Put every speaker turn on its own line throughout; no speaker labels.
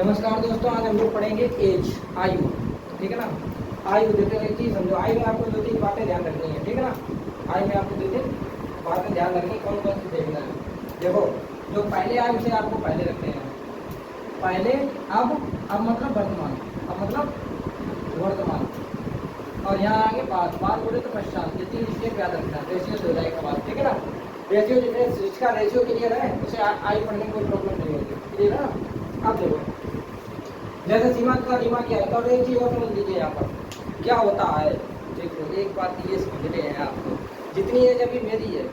नमस्कार दोस्तों, आज हम लोग पढ़ेंगे एज, आयु। ठीक है ना। आयु देते हुए एक चीज समझो, आयु में आपको दो तीन बातें ध्यान रखनी है। ठीक है ना। आयु में आपको दो तीन बातें ध्यान रखनी, कौन कौन सी देखना है। देखो, जो पहले आयु से आपको पहले रखते हैं, पहले, अब मतलब वर्तमान, अब मतलब वर्तमान, और यहाँ आगे बाद बोले तो पश्चात। ये तीन स्टेप याद रखना है, रेशियो से हो जाएगा बात। ठीक है ना। रेशियो जिसका रेशियो क्लियर है उसे आयु पढ़ने में कोई प्रॉब्लम नहीं होगी। क्लियर है ना। अब देखो, जैसे सीमांत का रीमा क्या है, और एक चीज और समझ लीजिए यहाँ पर क्या होता है। देखो, एक बात ये समझ रहे हैं आपको, जितनी एज अभी मेरी है,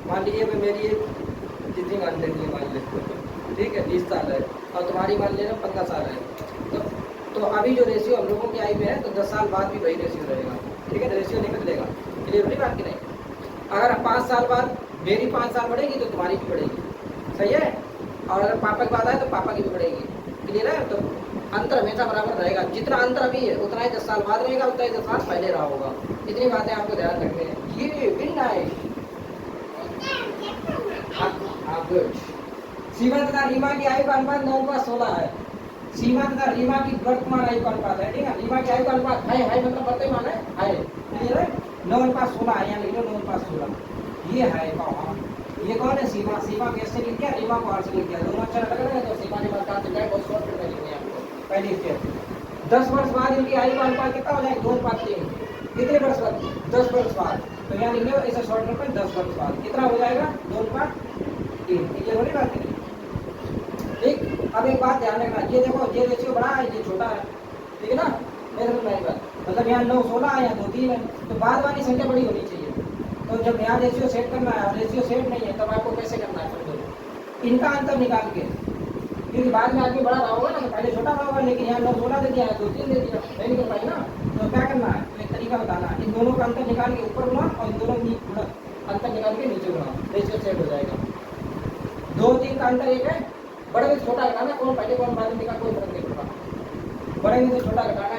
मान लीजिए अभी मेरी एज जितनी मान लेंगे, मान लेते, ठीक है, 20 साल है, और तुम्हारी मान लेना 15 साल है, तो अभी जो रेशियो हम लोगों की आयु में है, तो 10 साल बाद भी वही रेशियो रहेगा। ठीक है, रेशियो नहीं बदलेगा। क्लियर हो रही बात की नहीं। अगर 5 साल बाद मेरी 5 साल बढ़ेगी तो तुम्हारी भी बढ़ेगी, सही है। और अगर पापा की बात आए तो पापा की भी बढ़ेगी। क्लियर है। तो अंतर हमेशा बराबर रहेगा, जितना अंतर अभी है उतना ही 10 साल बाद रहेगा, उतना ही 10 साल पहले रहा होगा। इतनी बातें आपको ध्यान रखनी है। ये बिन आए सीमा तथा रीमा की आयु का अनुपात 9:16 है। सीमा तथा रीमा की वर्तमान आयु का अनुपात है। ठीक है, रीमा की आयु का अनुपात है मतलब वर्तमान है। क्लियर है। 9:16 यहाँ लिख लो, 9:16 ये है। ये कौन है? सीमा। सीमा कैसे लिख दिया? रीमा को आर से लिख दिया। दोनों अक्षर अलग अलग है तो सीमा के बाद कहाँ चल जाए, बहुत शॉर्ट में लिखनी है आपको। पहली स्टेप, 10 वर्ष बाद इनकी आयु का अनुपात कितना हो जाएगा? 2:3। कितने वर्ष बाद? 10 वर्ष बाद। तो यहाँ लिख लो ऐसा शॉर्ट में 10 वर्ष बाद कितना हो जाएगा? 2:3। ये हो रही बात नहीं। ठीक। अब एक बात ध्यान रखना, ये देखो, ये रेशियो बड़ा है, ये छोटा है। ठीक है ना। मेरे बात मतलब यहाँ 9:16 है, यहाँ 2:3 है, तो बाद वाली संख्या बड़ी होनी चाहिए। तो जब यहाँ रेशियो सेट करना है, रेशियो सेट नहीं है, तब आपको कैसे करना है? समझो, इनका अंतर निकाल के, क्योंकि बाद में आदमी बड़ा रहा होगा ना, तो पहले छोटा रहा होगा, लेकिन यहाँ 9:16 दे दिया है, 2:3 दे दिया, नहीं निकल पाई ना। तो क्या करना है? तो एक तरीका बताना, इन दोनों का अंतर निकाल के ऊपर गुणा, और इन दोनों का अंतर निकाल के नीचे गुणा, रेशियो सेट हो जाएगा। 2-3 का अंतर एक है, बड़े में छोटा लगाना, कौन पहले कौन बाद में निकाल, कोई फर्क नहीं पड़ता। बड़े में छोटा लगाना,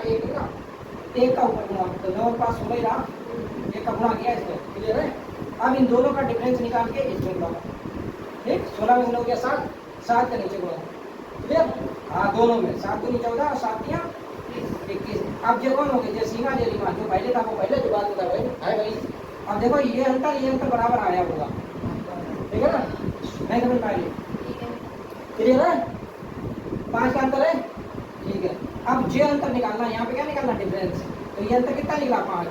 एक का ऊपर गुणा, तो 9:16 ही रहा, एक का गुणा किया इसमें। क्लियर है। अब इन दोनों का डिफरेंस निकाल के इसमें गुणा। ठीक, 16 में गुणा हो गया 7, 7 के नीचे गुणा। क्लियर। हाँ, दोनों में 7 दूनी 14 और 7 या 21। अब जो कौन हो गए? सीमा जो रीमा, जो पहले था वो पहले, जो बाद में था वही है भाई। अब देखो, ये अंतर बराबर आया होगा। ठीक है ना। नहीं समझ पाएंगे। क्लियर है। 5 का अंतर है। ठीक है। अब जे अंतर निकालना, यहाँ पे क्या निकालना? डिफरेंस। तो ये अंतर कितना निकला? 5।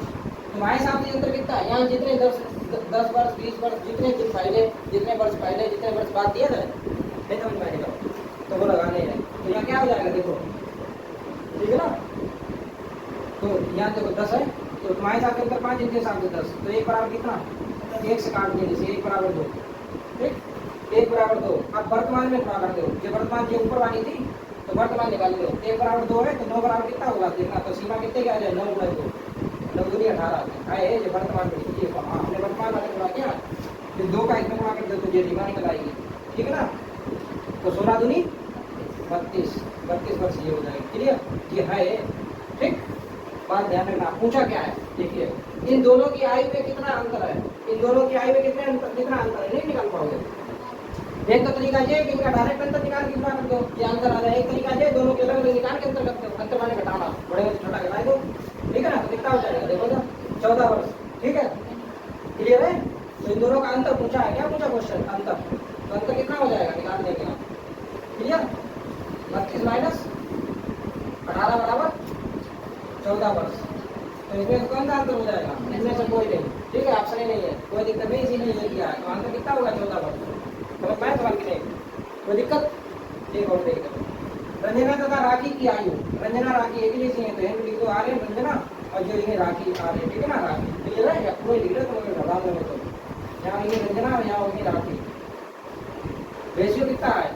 तुम्हारे सामने अंतर कितना है? यहाँ जितने 10 वर्ष, 20 वर्ष, जितने दिन पहले, जितने वर्ष पहले, जितने वर्ष बाद दिए थे, नहीं समझ पाएगा तो वो लगाने हैं। तो यहाँ क्या हो जाएगा? देखो, ठीक है ना। तो यहाँ देखो 10 है, तो तुम्हारे साथ अंतर 5, इनके साथ 10, तो एक बराबर कितना? 1 से काट दिए, जैसे 1 बराबर 2। ठीक, 1 बराबर 2। अब वर्तमान में गुणा कर दो, जो वर्तमान जो ऊपर वाली थी, तो वर्तमान निकाल दो। 1 बराबर 2 है, तो 9 बराबर कितना होगा? देखना, तो सीमा कितने की आ जाए? 9 × 2, 9 दूनी 18 है। जो वर्तमान में हमने वर्तमान वाले गुणा किया, फिर 2 का इसमें गुणा कर दो, तो ये रीमा निकल आएगी। ठीक है ना। तो 16 दूनी 32 वर्ष ये हो जाएगी। क्लियर। ये है। ठीक, बात ध्यान रखना। पूछा क्या है? देखिए, इन दोनों की आयु में कितना अंतर है? इन दोनों की आयु में कितना अंतर है? नहीं निकाल पाओगे। एक तो तरीका ये कि इनका डायरेक्ट अंतर निकाल के गुणा कर दो, ये अंतर आ जाए। एक तरीका ये, दोनों के अलग अलग निकाल के अंतर कर दो, अंतर माने घटाना, बड़े में छोटा घटाए दो। ठीक है ना। तो कितना हो जाएगा? देखो तो 14 वर्ष। ठीक है। क्लियर है। तो इन दोनों का अंतर पूछा है। क्या पूछा क्वेश्चन? अंतर। तो अंतर कितना हो जाएगा? निकाल देंगे आप। क्लियर। 32 माइनस 18 बराबर 14 वर्ष। तो इसमें कौन सा अंतर हो जाएगा? इनमें से कोई नहीं। ठीक है, ऑप्शन ही नहीं है, कोई दिक्कत नहीं, इसीलिए ये किया है। तो आंसर कितना होगा? 14 वर्ष। समझ पाए सवाल की नहीं? कोई दिक्कत? ठीक और दिक्कत। रंजना तथा राखी की आयु, रंजना राखी एक ही लिखी है, तो यहाँ लिख दो आर्य रंजना, और जो लिखे राखी आर्य। ठीक है ना। राखी क्लियर है, या कोई लिख रहे तो बता दो। तो यहाँ लिखे रंजना और यहाँ होगी राखी। रेशियो कितना है?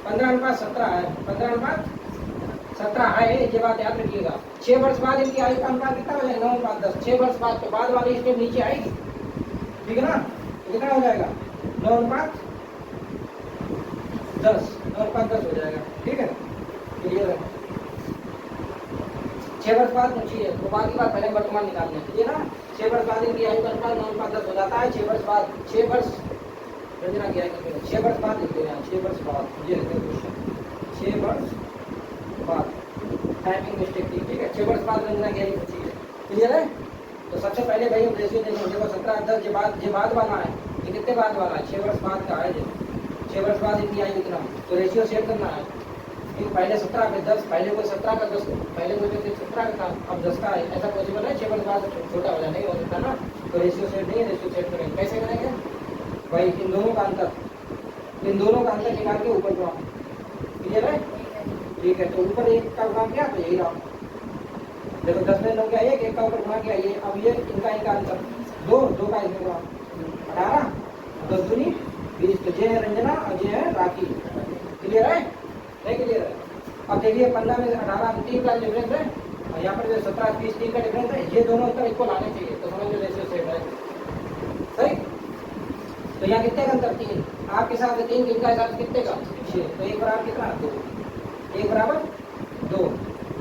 15:17 है। 15:17 है, ये बात याद रखिएगा। 6 वर्ष बाद इनकी आयु का अनुपात कितना हो जाएगा? 9:10। 6 वर्ष बाद, तो बाद वाली स्टेप नीचे आएगी। ठीक है ना। तो कितना हो जाएगा? 9:10, 9:10 हो जाएगा। ठीक है, क्लियर है। 6 वर्ष बाद पूछी है, तो बाद की बात पहले वर्तमान निकालने के ना। 6 वर्ष बाद इनकी आयु का अनुपात 9:10 हो जाता है। 6 वर्ष बाद, 6 वर्ष रंजना की आयु 6 वर्ष बाद लिखते हैं। 6 वर्ष बाद ये रहते हैं क्वेश्चन। 6 वर्ष टाइमिंग मिस्टेक थी, ठीक है। 6 वर्ष बाद रंजना की आई बची है, क्लियर है। तो सबसे पहले भाई हम रेशियो देखो, देखो 17 10 ये बाद वाला है, ये कितने बाद वाला है, 6 वर्ष बाद का है ये, 6 वर्ष बाद इतनी आई इतना, तो रेशियो सेट करना है। पहले 17 पे 10, पहले कोई 17 का 10, पहले कोई 17 का था, अब 10 का है, ऐसा पॉसिबल है? 6 वर्ष बाद छोटा हो जाए, नहीं हो सकता ना। तो रेशियो सेट नहीं है, रेशियो सेट करेंगे, कैसे करेंगे भाई? इन दोनों का अंतर निकाल के ऊपर गुणा, क्लियर है, ठीक है। तो ऊपर एक का गुणा किया तो यही रहा, देखो 10 में 9 क्या है, एक का ऊपर गुणा किया, ये अब ये इनका अंतर 2 का इसमें गुणा 18, 10 दूनी 20, तो ये है रंजना और ये है राखी, क्लियर है, नहीं क्लियर है? अब देखिए 15 में 18 3 का डिफरेंस है, और यहाँ पर जो 17 30 3 का डिफरेंस है, ये दोनों अंतर इक्वल आने चाहिए, तो समझ लो रेशियो सेट है, सही। तो यहाँ कितने का अंतर? 3, आपके साथ 3, इनका हिसाब कितने का 6, तो एक बराबर कितना 2, 1 बराबर 2।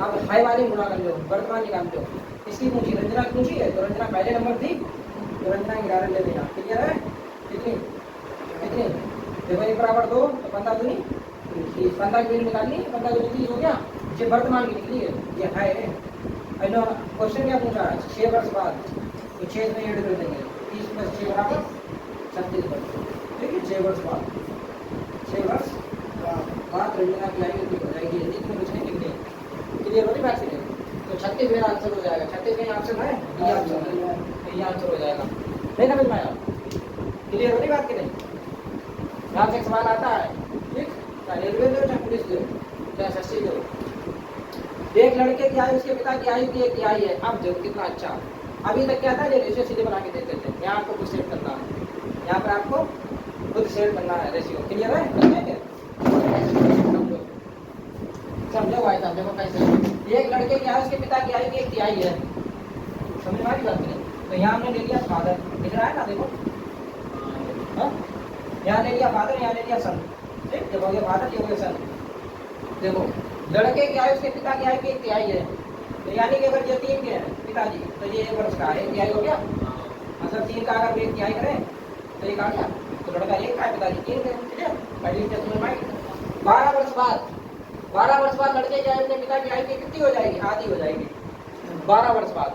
अब हाई वाली गुणा कर लो, वर्तमान निकाल लो, इसकी पूछी रंजना की पूछी है, तो रंजना पहले नंबर थी, तो रंजना 11 ले देना, क्लियर है। कितनी कितनी देखो 1 बराबर 2, तो 15 दूनी 15 की निकालनी, 15 दूनी 30 हो गया, ये वर्तमान की निकली है, ये है। क्वेश्चन क्या पूछा है? 6 वर्ष बाद, तो 6 में ऐड कर देंगे, 30 + 6 बराबर 36 वर्ष, ठीक है। 6 वर्ष बाद, 6 वर्ष बाद रंजना की आयु कितनी हो जाएगी? इतनी कुछ नहीं लिखनी, क्लियर हो रही बात नहीं? तो 36 मेरा आंसर हो जाएगा, 36 में ऑप्शन है, ये ऑप्शन है, तो ये आंसर हो जाएगा, नहीं समझ में आया? क्लियर हो रही बात की नहीं? यहाँ से एक सवाल आता है, ठीक, चाहे रेलवे दो चाहे पुलिस दो चाहे एसएससी दो, एक लड़के की आयु उसके पिता की आयु की एक तिहाई है, अब देखो कितना अच्छा। अभी तक क्या था, ये रेशियो सीधे बना के देते थे, यहाँ आपको कुछ सेट करना है, यहाँ पर आपको खुद सेट करना है रेशियो, क्लियर है? समझो भाई साहब, देखो कैसे, एक लड़के की आयु उसके पिता की आयु की एक तिहाई है, समझ में आ रही बात नहीं? तो यहाँ हमने ले लिया फादर, दिख रहा है ना, देखो यहाँ ले लिया फादर, यहाँ ले लिया सन, ठीक, देखो ये फादर, ये हो गया सन। देखो लड़के की आयु उसके पिता की आयु की एक तिहाई है, तो यानी कि अगर ये 3 के हैं पिताजी, तो ये 1 वर्ष का है, एक तिहाई हो गया, मतलब 3 का अगर एक तिहाई करें तो एक आ गया, तो लड़का 1 का है, पिताजी 3 के, ठीक है। पहली स्टेप में 12 वर्ष बाद लड़के की आयु अपने पिता की आयु की कितनी हो जाएगी? आधी हो जाएगी, 12 वर्ष बाद।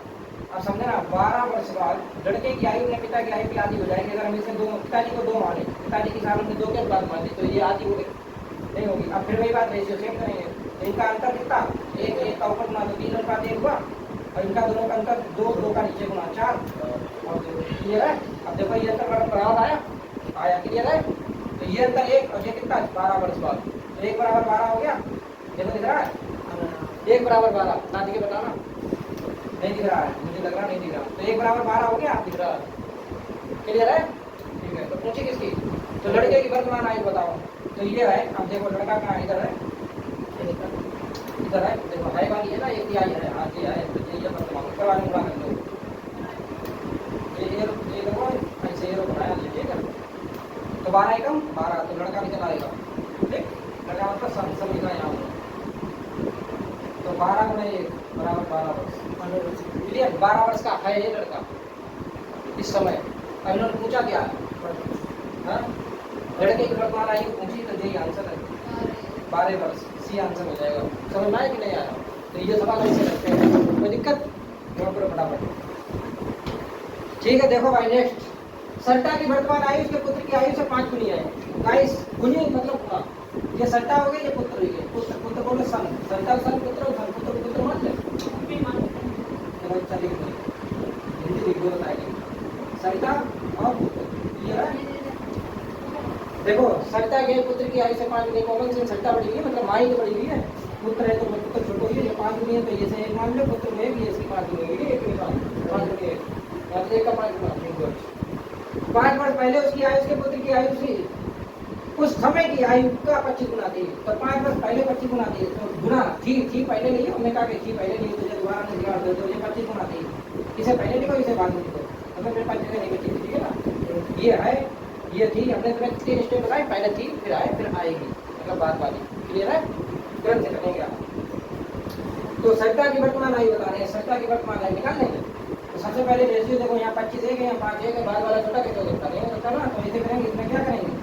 अब समझे ना, 12 वर्ष बाद लड़के की आयु अपने पिता की आयु की आधी हो जाएगी। अगर हम इसे पिताजी को 2 माने, पिताजी की सामने 2 के बाद माने, तो ये आधी हो गई, नहीं होगी। अब फिर वही बात रेशियो सेट करेंगे, इनका अंतर कितना? 1 का ऊपर गुना, तो 3 अनुपात 1 हुआ, और इनका दोनों का अंतर 2 का नीचे गुना 4, और क्लियर है। अब देखो ये अंतर बराबर आया, क्लियर है। तो ये अंतर 1 और ये कितना? 12 वर्ष बाद, तो 1 बराबर 12 हो गया, देखो दिख रहा है, 1 बराबर 12, ना दिखे बताना, नहीं दिख रहा है, मुझे लग रहा नहीं दिख रहा, तो 1 बराबर 12 हो गया, दिख रहा है, क्लियर है, ठीक है। तो पूछे किसकी? तो लड़के की वर्तमान आयु बताओ, तो ये है, अब देखो लड़का कहाँ इधर है, इधर है, देखो हाई वाली है ना, एक तिहाई है, हाँ जी है, तो ये वर्तमान ऊपर वाले गुणा कर लो, ये देखो ऐसे एरो बनाया, ठीक है। तो 12 एकम 12, तो लड़का निकल आएगा, ठीक, लड़का मतलब सब लिखा यहाँ पर, तो 12 × 1 बराबर 12 वर्ष, क्लियर। 12 वर्ष का है ये लड़का इस समय। अब इन्होंने पूछा क्या है, लड़के की वर्तमान आयु पूछी, तो यही आंसर है 12 वर्ष, सी आंसर हो जाएगा। समझ में आया कि नहीं आया? तो ये सवाल ऐसे रखते हैं, कोई दिक्कत? नोट करो फटाफट, ठीक है। देखो भाई नेक्स्ट, सल्टा की वर्तमान आयु उसके पुत्र की आयु से 5 गुनी है, गाइस गुनी मतलब गुना, ये सल्टा हो गया, ये पुत्र हुई है, पुत्र बोलो सन, सल्टा सन पुत्र मान ले, चलो अच्छा लिख दो, हिंदी लिख दो, बताएंगे सल्टा और पुत्र, क्लियर है। देखो सल्टा के पुत्र की आयु से 5 गुनी, कॉमन सेंस सल्टा बढ़ी हुई है, मतलब माँ ही तो बढ़ी हुई है, पुत्र है तो पुत्र छोटो हुई है, ये 5 गुनी है, तो ये से 1 मान लो, पुत्र में 1, ये इसकी 5 गुनी होगी, 1 में 5 गुनी है, या तो 1 का 5 गुना, 5 वर्ष पहले उसकी आयु उसके पुत्र की आयु से उस समय की आयु का 25 गुना थी, तो 5 वर्ष पहले 25 गुना थी, तो गुना थी पहले नहीं, हमने कहा कि थी पहले नहीं, तुझे दोबारा नहीं दिखा दो, तो ये 25 गुना थी, इसे पहले लिखो, इसे बाद में लिखो, तो मेरे पास जगह नहीं बची, ठीक है ना। ये है, ये थी, हमने तुम्हें 3 स्टेप बताए, पहले थी, फिर आए, फिर आएगी, मतलब बाद वाली, क्लियर है, तुरंत से करेंगे आप। तो सल्टा की वर्तमान आयु बता रहे हैं, सल्टा की वर्तमान आयु निकाल लेंगे। तो सबसे पहले रेशियो देखो, यहाँ 25 है, यहाँ 5 है, बाद वाला छोटा कैसे हो सकता, नहीं हो सकता ना, तो इसे करेंगे, इसमें क्या करेंगे,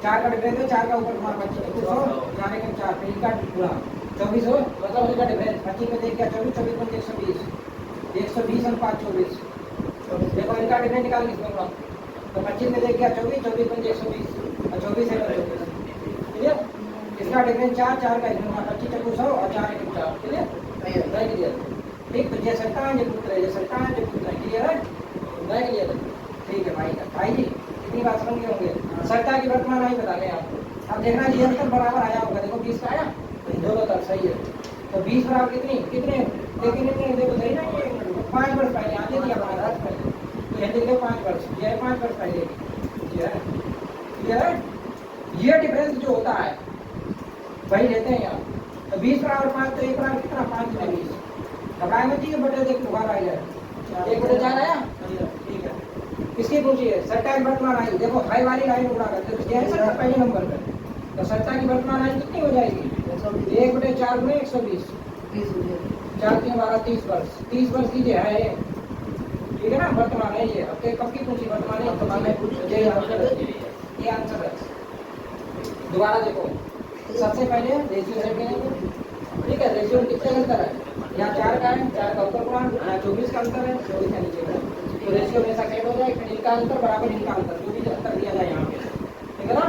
4 का डिफरेंस है, 4 का ऊपर गुणा 25, 4 4 फिर इनका गुणा, 24 हो, मतलब उनका डिफरेंस 25 में देख क्या 24, 24 पंजे 120, 120 और 5 24। देखो इनका डिफरेंस निकाल किसको, तो 25 में देख क्या 24, 24 पंजे 120 और 24 है 24। क्लियर? इसका डिफरेंस 4, 4 का डिफरेंस 25 चक्कू 100 और 4 1 4। क्लियर? नहीं क्लियर? ठीक, तो ये सट्टा है, ये पुत्र है, ये सट्टा है, ये पुत्र है। क्लियर है? नहीं क्लियर? ठीक है भाई जी, कितनी बात समझ गए होंगे। सट्टा की वर्तमान आई बता रहे हैं आपको। अब देखना ये अंतर बराबर आया होगा, देखो 20 का आया, दोनों तरफ सही है। तो 20 बराबर कितनी कितने लेकिन देखो सही ना, ये 5 वर्ष पहले आते दिया हमारा पहले, तो ये लिख दो 5 वर्ष, ये है 5 वर्ष पहले की। क्लियर है? ये डिफरेंस जो होता है वही लेते हैं यहाँ। तो 20 बराबर 5, तो 1 बराबर कितना 5 गुना 20। घबराए मत जी, बटे देख बाहर आ जाए 1 बटे 4 आया। ठीक है, किसकी पूछी है? सट्टा की वर्तमान आई। देखो हाई वाली लाइन उड़ा करते तो है सट्टा पहले नंबर पर, तो सट्टा की वर्तमान आई कितनी हो जाएगी? 1 बटे 4 गुणे 120, 4 3 12 30 वर्ष। 30 वर्ष की जो है, ठीक है ना, वर्तमान है ये। अब कब की पूछी वर्तमान है, तो मैं पूछ ये आंसर है। दोबारा देखो, सबसे पहले रेशियो सेट करेंगे। ठीक है, रेशियो कितने का अंतर है? यहाँ 4 का है, 4 का ऊपर गुणा, यहाँ 24 का अंतर है, 24 का नीचे का। तो रेशियो हमेशा सेट हो जाए, फिर इनका अंतर बराबर इनका अंतर, जो भी अंतर दिया जाए यहाँ पे। ठीक है ना?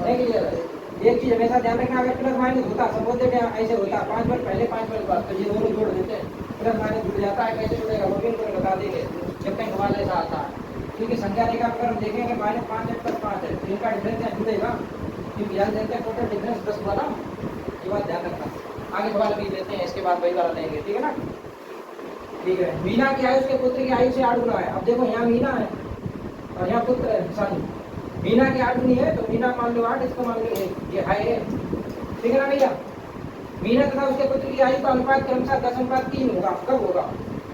नहीं क्लियर है? एक चीज हमेशा ध्यान रखना, अगर प्लस माइनस होता सपोज दैट ऐसे होता 5 वर्ष पहले 5 वर्ष बाद, तो ये दोनों जोड़ देते हैं, प्लस माइनस जुड़ जाता है। कैसे जुड़ेगा वो भी इनको बता देंगे जब तक हमारे ऐसा आता है। क्योंकि संख्या रेखा अगर हम देखेंगे -5 है प्लस 5 है, तो इनका डिफरेंस जुड़ेगा, क्योंकि ध्यान देते हैं टोटल डिफरेंस 10 वाला, ये बात ध्यान रखना। आगे सवाल भी देते हैं, इसके बाद वही वाला लेंगे। ठीक है ना? ठीक है, मीना की आयु उसके पुत्र की आयु से 8 गुना है। अब देखो यहाँ मीना है और यहाँ पुत्र है सन। मीना की 8 गुनी है, तो मीना मान लो 8, इसको मान लो 1, ये हाई है। ठीक है ना भैया? मीना तथा उसके पुत्र की आयु का अनुपात क्रमशः 10:3 होगा। कब होगा?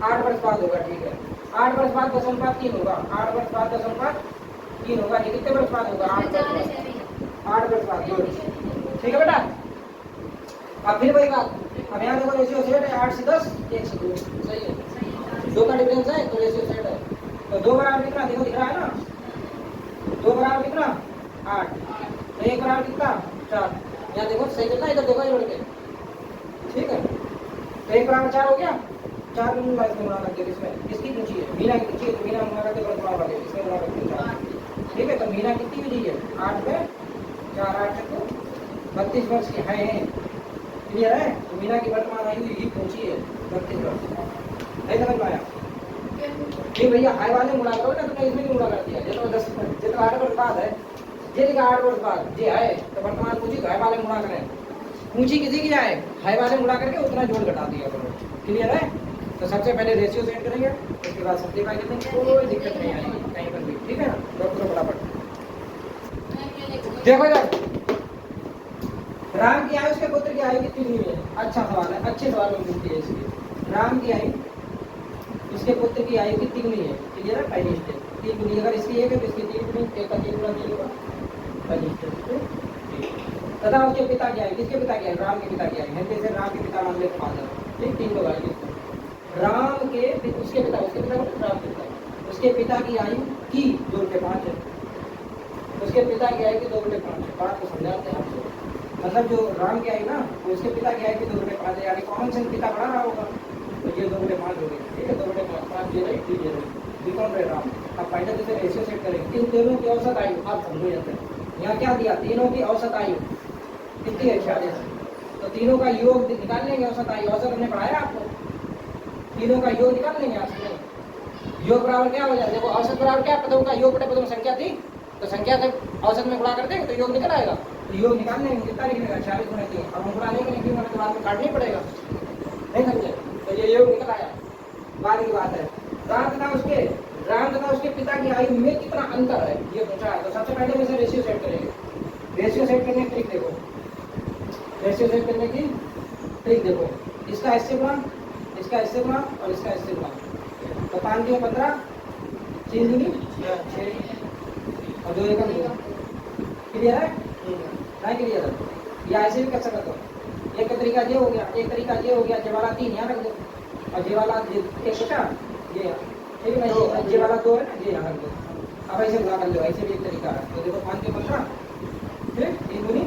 8 वर्ष बाद होगा। ठीक है, 8 वर्ष बाद 10:3 होगा, 8 वर्ष बाद 10:3 होगा। ये कितने वर्ष बाद होगा? 8 वर्ष बाद। ठीक है बेटा? अब फिर वही बात, अब यहाँ देखो रेशियो सेट है, 8 से 10, 1 से 2, सही है। 2 का डिफरेंस है तो रेशियो सेट है। तो 2 बराबर कितना? देखो दिख रहा है ना, 2 बराबर कितना? 8, तो 1 बराबर कितना? 4। यहाँ देखो सही कितना, इधर देखो जोड़ के। ठीक है, तो 1 बराबर 4 हो गया। 4 में इसमें गुणा करके, इसमें किसकी पूछी है? मीना की पूछी है, तो मीना गुणा करके वर्तमान वाले इसमें गुणा करके 4। ठीक है, तो मीना कितनी हुई है? 8 में 4, 8 चक्कू 32 वर्ष की है। क्लियर है? तो मीना की वर्तमान आयु यही पूछी है 32 वर्ष। नहीं समझ पाया? ठीक भैया, हाई वाले गुणा करो ना, तुमने इसमें गुणा कर दिया। ये तो 10 ये तो 8 वर्ष बाद है, ये लिखा 8 वर्ष बाद ये है, तो वर्तमान पूछी तो हाई वाले गुणा करें। पूछी किसी की जाए, हाई वाले गुणा करके उतना जोड़ घटा दिया करो। क्लियर है? तो सबसे पहले रेशियो सेट करेंगे, उसके बाद सिंप्लीफाई करेंगे, कोई दिक्कत नहीं आएगी कहीं पर भी। ठीक है ना? डॉक्टर फटाफट देखो इधर, राम की आयु उसके पुत्र की आयु कितनी हुई है? अच्छा सवाल है, अच्छे सवाल में पूछती है इसलिए। राम की आयु उसके पुत्र की आयु कितनी गुनी है? क्लियर है? पहली स्टेप 3 गुनी। अगर इसकी 1 है तो इसकी 3 गुनी, 1 का 3 गुना 3 होगा, पहली स्टेप। तथा उसके पिता की आयु, किसके पिता की आयु? राम के पिता की आयु है, जैसे राम के पिता मान ले फादर। ठीक, 3 लोग आएंगे। राम के उसके पिता राम के पिता, उसके पिता की आयु की 2/5 है, उसके पिता की आयु की 2/5 है। बात को समझाते हैं आपको, मतलब जो राम की आयु ना, उसके पिता की आयु की 2/5 है, यानी कॉमन सेंस पिता बड़ा रहा होगा, तो ये 2/5 हो गई। ठीक है, 2/5, 5 ये रही, 3 ये रही, कौन रहे? राम। अब फाइनल जैसे रेशियो सेट करेंगे, इन दोनों की औसत आयु आप समझो। यहाँ क्या दिया? तीनों की औसत आयु कितनी है? 46। तो तीनों का योग निकाल लेंगे, औसत आयु। औसत हमने पढ़ाया आपको, तीनों का योग निकाल लेंगे आपसे। योग बराबर क्या हो जाए? देखो औसत बराबर क्या? पदों का योग बटे पदों संख्या थी, तो संख्या से औसत में गुणा कर देंगे तो योग निकल आएगा। तो योग निकाल लेंगे, कितना निकलेगा? 46 गुना 3। अब हम गुणा नहीं करेंगे क्यों? हमें बाद में काटना ही पड़ेगा। नहीं समझे? तो ये योग निकल आया, बाद की बात है। राम तथा उसके पिता की आयु में कितना अंतर है ये पूछा है। तो सबसे पहले इसे रेशियो सेट करेंगे। रेशियो सेट करने की ट्रिक देखो, रेशियो सेट करने की ट्रिक देखो। इसका इससे गुणा, इसका इससे गुणा और इसका इससे गुणा, तो 5 के 15, 3 दूनी 6 और 2 एकम 2। क्लियर है? नहीं क्लियर है? या ऐसे भी कर सकते हो। एक तरीका ये हो गया, एक तरीका ये हो गया, ये वाला 3 यहाँ रख दो और ये वाला 1 बचा ये, ठीक है ना? ये वाला 2 है ना, ये यहाँ रख दो। अब ऐसे गुणा कर लो, ऐसे भी एक तरीका है। तो देखो 5 के 15, ठीक, 3 दूनी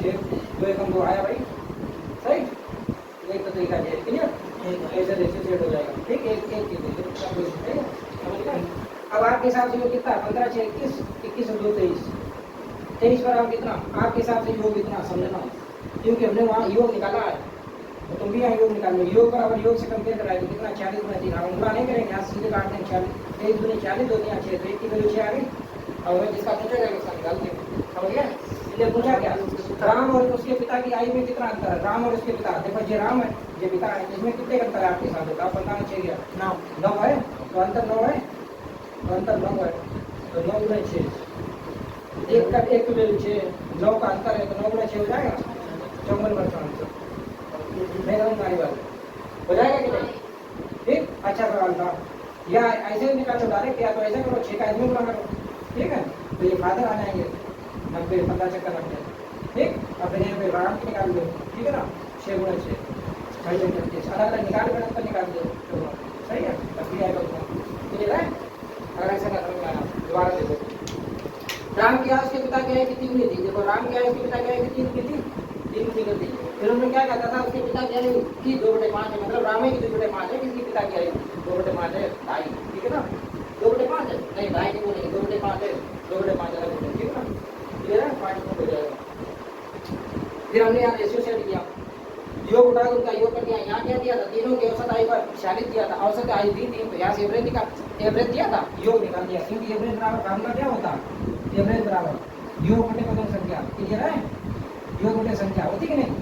6, 2 एकम 2 आया भाई, सही। एक तो तरीका है, क्लियर? ऐसे जैसे सेट हो जाएगा, ठीक? एक एक चीज है, समझ गए? अब आपके हिसाब से योग कितना है? 15 6 21, 21 और 2 23, 23 पर आप कितना आपके हिसाब से योग कितना समझना, क्योंकि हमने वहाँ योग निकाला है, तो तुम भी यहाँ योग निकाल लो। योग बराबर योग से कंपेयर कराए तो कितना 40 गुना 3, हम गुणा नहीं करेंगे, यहाँ सीधे काटते हैं 40, 1 दूनी 40, 2 यहाँ 6, तो 1 की वैल्यू 6 आ गई। और जिसका पूछा जाएगा उसका निकाल देंगे, समझ गए? इसलिए पूछा क्या, राम और उसके पिता की आयु में कितना अंतर है? राम और उसके पिता, देखो ये राम है ये पिता है, इसमें कितने अंतर है आपके साथ? आप बताना चाहिए। 9 है तो अंतर 9 है, तो अंतर 9 है, तो 9 गुना 6, एक का एक वैल्यू 6, 9 का अंतर है तो 9 गुना 6 हो जाएगा 54 वर्ष का अंतर। नहीं समझ बात हो जाएगा कि नहीं? ठीक, अच्छा सवाल था। या ऐसे निकालो डायरेक्ट, या तो ऐसे करो 6 का इसमें गुना करो, ठीक है? तो ये फादर आ जाएंगे 90, 15 चक्कर लग जाए, ठीक? और फिर यहाँ पे राम की निकाल दो, ठीक है ना? 6 गुना 6 36, अलग अलग निकाल कर अंतर निकाल दो, सही है? तब भी आएगा उतना, क्लियर है? अगर ऐसा ना समझ में आया दोबारा देखो। राम की आयु उसके पिता की आयु कितनी हुई थी? देखो राम की आयु उसके पिता की आयु कितनी हुई थी? 3 की थी। फिर उन्होंने क्या कहता था, उसके पिता की आयु की 2/5 है, मतलब राम की 2/5 है, किसकी पिता की आयु 2/5 है, ढाई, ठीक है ना? 2/5 है, नहीं ढाई की बोलेंगे, 2/5 है, 2/5 अलग बोलेंगे, ठीक है ना? क्लियर है? 5 हो जाएगा। फिर हमने यहाँ रेशियो सेट किया, योग उठा के उनका योग कर दिया। यहाँ क्या दिया था? तीनों की औसत आयु पर 46 दिया था, औसत आयु दी 3, तो यहाँ से एवरेज दिया था, योग निकाल दिया, क्योंकि एवरेज बराबर फार्मूला क्या होता है? एवरेज बराबर योग बटे पदों संख्या, क्लियर है? योग बटे संख्या होती कि नहीं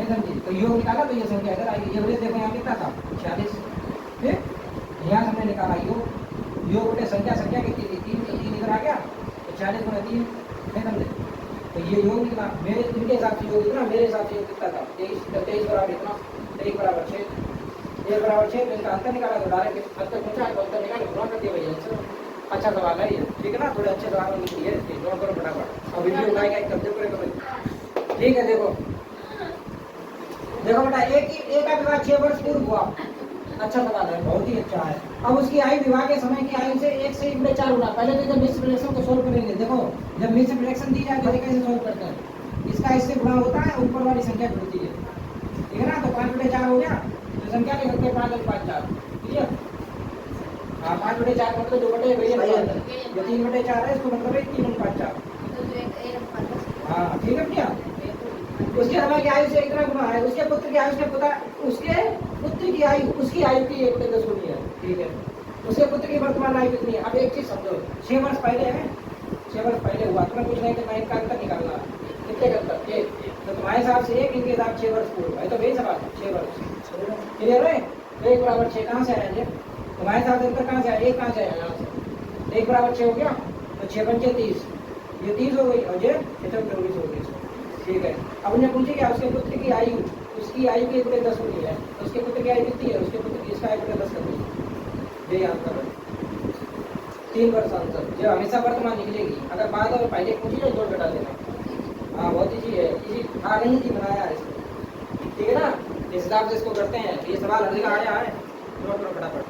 समझी? तो योग निकाला तो ये संख्या इधर आई, एवरेज देखो यहाँ कितना था 46, फिर यहाँ हमने निकाला योग बटे संख्या, संख्या कितनी थी 3, तो 3 इधर आ गया, तो 40 गुना 3, नहीं समझे? तो ये योग निकला, मेरे इनके हिसाब से योग इतना, मेरे हिसाब से योग कितना था 23 बराबर इतना, 23 बराबर 6, 1 बराबर 6, तो इनका अंतर निकाला तो डायरेक्ट अंतर पूछा है तो अंतर निकाल गुणा कर दिया भैया। अच्छा सवाल है ये, ठीक है ना? थोड़े अच्छे सवाल होने चाहिए, नोट करो फटाफट, और वीडियो बनाएगा एक कब्जे करेगा, ठीक है? देखो देखो बेटा, एक का विवाह 6 वर्ष पूर्व हुआ, अच्छा सवाल है, बहुत ही अच्छा है। अब उसकी आयु विवाह के समय की आयु से 1 से 4 गुना। पहले तो जब मिश्र रिलेशन को सोल्व करेंगे, देखो जब मिश्र रिलेशन दी जाए तो कैसे सोल्व करते हैं? इसका इससे गुणा होता है, ऊपर वाली संख्या जुड़ती है, ठीक है ना? तो 5/4 हो गया, तो संख्या लिख सकते हैं 5 और 5 4, क्लियर? हाँ 5/4 मतलब 2/2 ये 3/4 है, इसको मतलब है 3 और 5 4, हाँ ठीक है भैया? उसके समय की आयु से इतना गुना है, उसके पुत्र की आयु उसके पुत्र की आयु उसकी आयु की 1/10 गुनी है, ठीक है? उसके पुत्र की वर्तमान आयु कितनी है? अब एक चीज समझो, 6 वर्ष पहले है, 6 वर्ष पहले हुआ, तुम्हें कुछ नहीं करना, इनका अंतर निकालना है, कितने का अंतर? 1, तो तुम्हारे हिसाब से 1, इनके हिसाब 6 वर्ष पूर्व है, तो वही सवाल है 6 वर्ष, क्लियर है? 1 बराबर 6 कहाँ से आया? तुम्हारे हिसाब से अंतर कहाँ से आया? 1 कहाँ से आया? यहाँ से 1 बराबर 6 हो गया, तो 6 पंचे 30, ये 30 हो गई, और ये 24 हो गई, ठीक है? अब उन्हें पूछे क्या उसके पुत्र की आयु, उसकी आयु की 1/10 होती है, तो उसके पुत्र की आयु कितनी है? उसके पुत्र की इसका 1/10 कर दीजिए, ये याद करो, 3 वर्ष आंसर, जो हमेशा वर्तमान निकलेगी, अगर बाद और पहले पूछी जाए जोड़ घटा देना। हाँ बहुत इजी है, इजी हाँ नहीं जी बनाया है इसको, ठीक है ना? इस हिसाब से इसको करते हैं, ये सवाल हर जगह आया है, नोट करो फटाफट।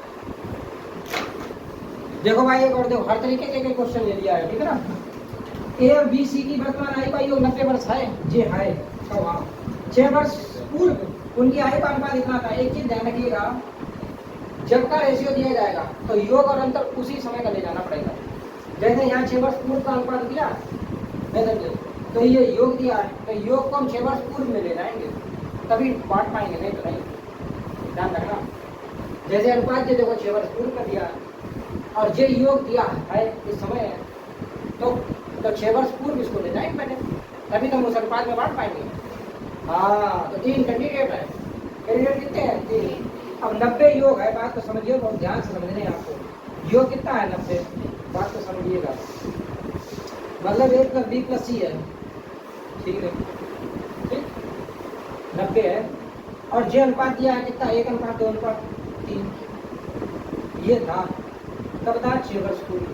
देखो भाई एक और देखो, हर तरीके के क्वेश्चन ले लिया है, ठीक है ना? ए और बी सी की वर्तमान आयु का योग 90 वर्ष है, जी है, 6 वर्ष पूर्व उनकी आयु का अनुपात इतना था। एक चीज ध्यान रखिएगा, जब का रेशियो दिया जाएगा तो योग और अंतर उसी समय का ले जाना पड़ेगा। जैसे यहाँ 6 वर्ष पूर्व का अनुपात दिया नहीं समझे, तो ये योग दिया है, तो योग को हम 6 वर्ष पूर्व में ले जाएंगे, तभी बांट पाएंगे, नहीं तो नहीं, ध्यान रखना। जैसे अनुपात जो देखो 6 वर्ष पूर्व का दिया और जो योग दिया है इस समय, तो 6 वर्ष पूर्व इसको ले जाएंगे पहले, तभी तो हम उस अनुपात में बांट पाएंगे। हाँ तो 3 कैंडिडेट है, कैंडिडेट कितने हैं? 3। अब 90 योग है, बात तो समझिए, बहुत ध्यान से समझने हैं आपको। योग कितना है? 90, बात तो समझिएगा, मतलब 1 + B + C है, ठीक है? ठीक 90 है, और जे अनुपात दिया है कितना? 1:2:3, ये था तब था 6 वर्ष पूर्व,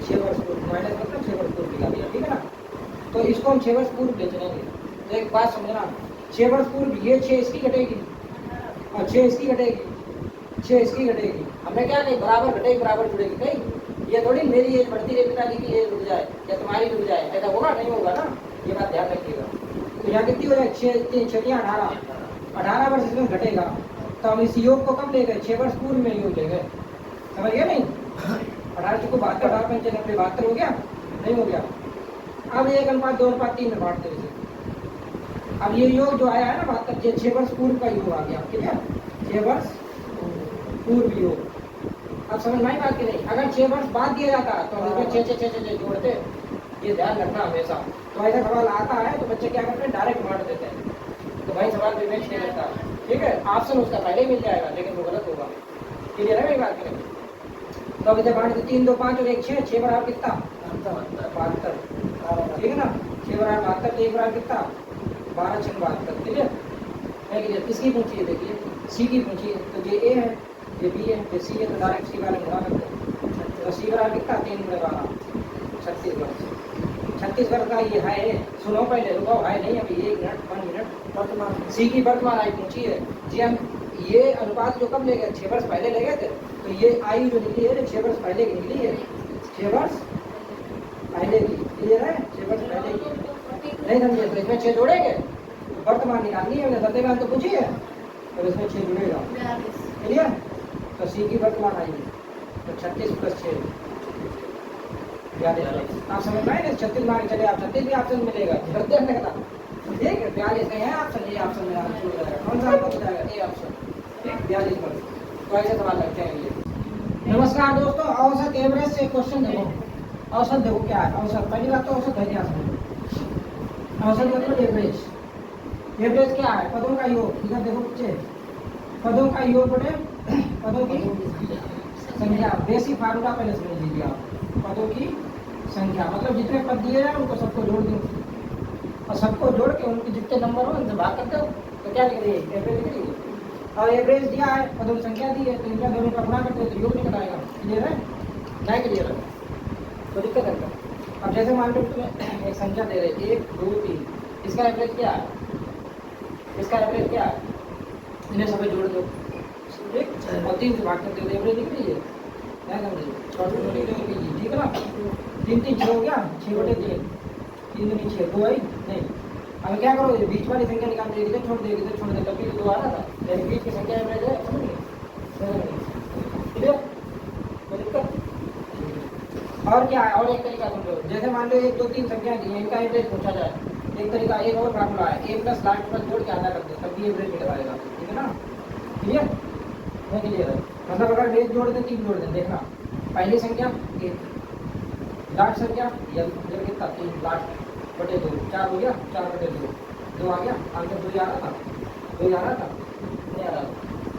6 वर्ष पूर्व माइनस मतलब 6 वर्ष पूर्व निकाल दिया, ठीक है ना? तो इसको हम 6 वर्ष पूर्व ले चलेंगे। तो एक बात समझना, 6 वर्ष पूर्व ये 6 इसकी घटेगी और 6 इसकी घटेगी, 6 इसकी घटेगी। हमने क्या कही? बराबर घटेगी बराबर जुड़ेगी, कही ये थोड़ी मेरी एज बढ़ती रही पिताजी की एज रुक जाए या तुम्हारी रुक जाए, ऐसा होगा? नहीं होगा ना, ये बात ध्यान रखिएगा। तो यहाँ कितनी हो जाए? 6 3 6 18, 18 वर्ष इसमें घटेगा, तो हम इस योग को कब ले गए? 6 वर्ष पूर्व में योग ले गए। समझ गया नहीं? 18 को 72, 18 95 72 हो गया, नहीं हो गया? अब 1:2:3 में बांटते हैं इसे। अब ये योग जो आया है ना 72, ये 6 वर्ष पूर्व का योग आ गया। ठीक है, 6 वर्ष पूर्व योग। अब समझ में आई बात की नहीं? अगर 6 वर्ष बाद दिया जाता तो हम इसमें 6 जोड़ते, ये ध्यान रखना हमेशा। तो ऐसा सवाल आता है तो बच्चे क्या करते हैं, डायरेक्ट बांट देते हैं, तो भाई सवाल विवेक नहीं करता। ठीक है, ऑप्शन उसका पहले मिल जाएगा, लेकिन वो गलत होगा। क्लियर है मेरी बात की नहीं? तो अब इधर बांट दे, 3 2 5 और 1 6, 6 बराबर कितना? 72। ठीक है ना, 6 बराबर 72, तो 1 बराबर कितना? 12 6 72। ठीक है, क्लियर? किसकी पूछी है? देखिए सी की पूछी है, तो ये ए है, ये बी है, ये सी है, तो डायरेक्ट सी वाले गुणा करते हैं। तो सी बराबर कितना? 3 × 12 36 वर्ष। 36 वर्ष का ये है। सुनो पहले, रुको, है नहीं अभी, 1 मिनट। वर्तमान सी की वर्तमान आयु पूछी है जी। हम ये अनुपात जो कब ले गए? 6 वर्ष पहले ले गए थे, तो ये आयु जो निकली है 6 वर्ष पहले की निकली है, 6 वर्ष पहले की। क्लियर है? 6 वर्ष पहले की। नहीं समझे तो इसमें 6 जोड़ेंगे, वर्तमान निकालनी है, हमने सत्यवान तो पूछी है, तो इसमें 6 जुड़ेगा। क्लियर? तो सी की वर्तमान आयु तो 36 + 6 42। आप समझ में आए? 36 मान चले, आप 36 भी ऑप्शन मिलेगा, ठीक है? 42 नहीं है ऑप्शन, ये ऑप्शन में शुरू हो जाएगा। कौन सा आपको बताएगा? ये ऑप्शन। ठीक, 42 पर। तो ऐसे सवाल लगते हैं ये। नमस्कार दोस्तों, औसत एवरेज से क्वेश्चन देखो। औसत देखो क्या है? औसत, पहली बात तो औसत है क्या? समझो औसत मतलब एवरेज। एवरेज क्या है? पदों का योग। इधर देखो बच्चे, पदों का योग बटे पदों की संख्या। बेसिक फार्मूला पहले समझ लीजिए आप। पदों की संख्या मतलब जितने पद दिए जाए उनको सबको जोड़ दो, और सबको जोड़ के उनके जितने नंबर हो उनसे भाग करते हो, तो क्या लिख रही है? एवरेज लिख रही है। और एवरेज दिया है, पदों की संख्या दी है, तो इनका दोनों का गुणा करते हो तो योग निकल आएगा। क्लियर है? नहीं क्लियर है तो दिक्कत है। अब जैसे मान लो तुम्हें एक संख्या दे रहे 1 2 3, इसका एवरेज क्या है? इसका एवरेज क्या है? इन्हें सभी जोड़ दो, ठीक, और 3 से भाग करते हो तो एवरेज निकल रही है। ठीक है ना? 3 3 6 हो गया, 6/3, 3 दूनी 6, 2 आई नहीं। अब क्या करो, ये बीच वाली संख्या निकाल देगी, इधर छोड़ देगी, इधर छोड़ दे, तभी तो 2 आ रहा था, लेकिन बीच की संख्या एवरेज है। क्लियर? कोई दिक्कत? और क्या है? और एक तरीका समझो, जैसे मान लो 1 2 3 संख्या दी है, इनका एवरेज पूछा जाए, एक तरीका, एक और फार्मूला है, a + लास्ट पर जोड़ के आधा कर दो, तब भी एवरेज निकल आएगा। ठीक है ना? क्लियर? नहीं क्लियर है? मतलब अगर बेस जोड़ दें 3 जोड़ दें, देखना पहली संख्या 1, लास्ट संख्या कितना 3, लास्ट बटे 2, 4 हो गया, 4/2, 2 आ गया, आंसर 2 ही आ रहा था, 2 ही आ रहा था, नहीं आ रहा था।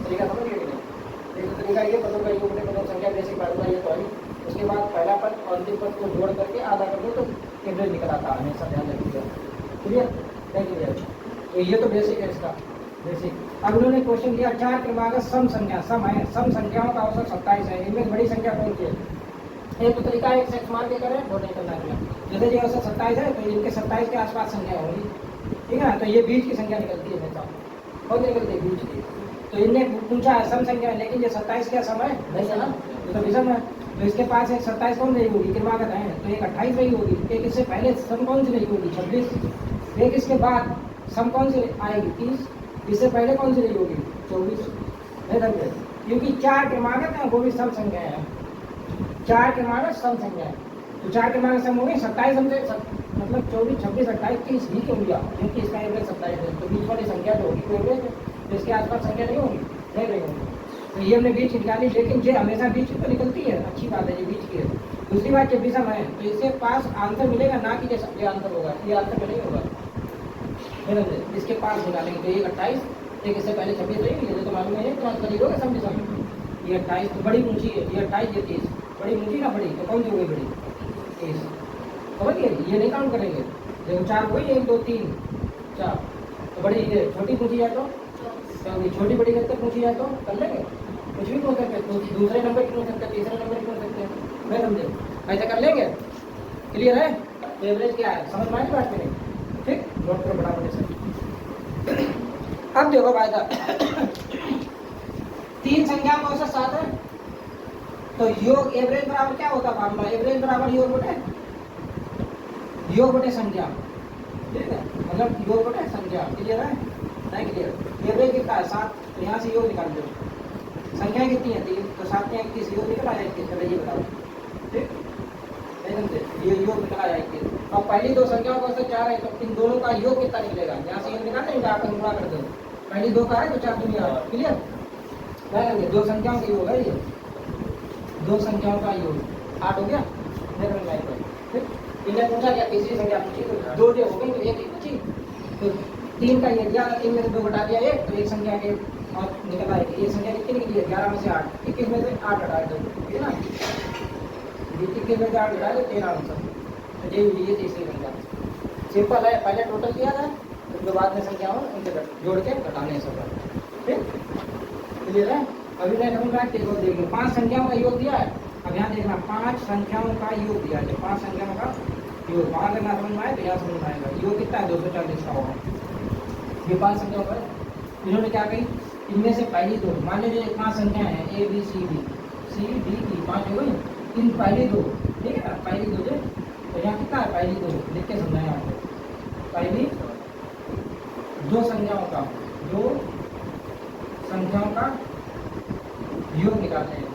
तरीका समझ गए कि नहीं? एक तरीका ये पदों का योग बटे पदों संख्या बेसिक फार्मूला ये तो है। उसके बाद पहला पद और अंतिम पद को जोड़ करके आधा कर दो तो एवरेज निकल आता है, हमेशा ध्यान रखिएगा। क्लियर? नहीं क्लियर? तो ये तो बेसिक है इसका, बेसिक। अब उन्होंने क्वेश्चन दिया 4 क्रमागत सम संख्या, सम है, सम संख्याओं का औसत 27 है, इनमें बड़ी संख्या कौन सी है? एक तो तरीका है एक मान के करें, वो नहीं करना है। जैसे ये औसत 27 है तो इनके 27 के आसपास संख्या होगी, ठीक है ना? तो ये बीच की संख्या निकलती है हमेशा, कौन निकलती है? बीच की। तो इनने पूछा है सम संख्या, लेकिन ये 27 क्या सम है? नहीं है ना, ये तो विषम है। तो इसके पास एक 27 कौन रही होगी? क्रमागत है, तो एक 28 रही होगी। एक इससे पहले सम कौन सी रही होगी? 26। एक इसके बाद सम कौन सी आएगी? 30। इससे पहले कौन सी रही होगी? 24। नहीं समझे? क्योंकि 4 क्रमागत है, वो भी सम संख्या है। 4 क्रमागत सम संख्या है, तो 4 क्रमागत सम हो गए 27 हमसे, मतलब 24 26 28 30 ही क्यों लिया? क्योंकि इसका एवरेज 27 है, तो बीच वाली संख्या तो होगी कोई एवरेज, तो इसके आसपास संख्या नहीं होगी, नहीं रही होगी। तो ये हमने बीच निकाली, लेकिन ये हमेशा बीच की तो निकलती है, अच्छी बात है, ये बीच की है। दूसरी बात, ये विषम है, तो इसके पास आंसर मिलेगा ना कि ये आंसर होगा, ये आंसर में नहीं होगा। इसके पास निकालेंगे तो एक 28, एक इससे पहले 26 रही, ये तो मालूम है तो करीब होगा सम विषम। ये 28 तो बड़ी ऊंची है, ये 28 ये 30, बड़ी ऊंची ना बड़ी, तो कौन सी हो गई बड़ी? 30। समझ गए? ये नहीं काउंट करेंगे, देखो 4 हुई, 1 2 3 4, तो बड़ी ये छोटी पूछी जाए तो छोटी बड़ी करके पूछी जाए तो कर लेंगे, कुछ भी पूछ सकते, तो दूसरे नंबर की पूछ सकते, तीसरे नंबर की पूछ सकते हैं, मैं समझे? ऐसा कर लेंगे। क्लियर है? एवरेज क्या है समझ में आई बात नहीं? ठीक, नोट करो बराबर से। अब देखो भाई साहब, 3 संख्या का औसत 7 है, तो योग एवरेज बराबर क्या होता है? फार्मूला एवरेज बराबर योग बटे संख्या, ठीक है? मतलब योग बटे संख्या। क्लियर है? नहीं क्लियर। एवरेज कितना है 7, तो यहाँ से योग निकाल दो। संख्या कितनी है 3, तो 7 में 21 योग निकल आया 21, पहले ये बताओ ठीक। एकदम से ये योग निकल आया 21। अब पहली दो संख्याओं का औसत 4 है, तो इन दोनों का योग कितना निकलेगा, यहाँ से योग निकाल देंगे, आप गुणा कर दो। पहली 2 का है तो 4 दुनिया है, क्लियर। क्या करेंगे, दो संख्याओं का योग है ये, दो संख्याओं का योग 8 हो गया। ठीक, इन्हें पूछा क्या तीसरी संख्या पूछी, तो 2 जो हो गई तो 1 ही पूछी, तो 3 का ये दिया, 3 में से 2 घटा दिया 1, तो एक संख्या के और निकल आएगी। ये संख्या कितनी निकली है 11 में से 8, 21 में से 8 घटा दो, ठीक है ना। 21 में से 8 घटा दो 13 आंसर, तो ये हुई है तीसरी संख्या। सिंपल है, पहले टोटल किया था, उसके बाद में संख्या उनसे जोड़ के घटाने सब, ठीक क्लियर है। अभी मैं कहूँगा टेबल देख लो, 5 संख्याओं का योग दिया है। अब यहाँ देखना 5 संख्याओं का योग दिया है, 5 संख्याओं का योग वहाँ करना समझ में आए तो यहाँ समझ में आएगा। योग कितना है 240 का होगा। ये 5 संख्याओं पर इन्होंने क्या कही, इनमें से पहली 2, मान लीजिए 5 संख्या है A B C D E 5 हो गई, इन पहली 2, ठीक है ना, पहली 2 जो, तो यहाँ कितना है पहली 2 लिख के समझाएं आपको। पहली 2 संख्याओं का योग निकालते हैं,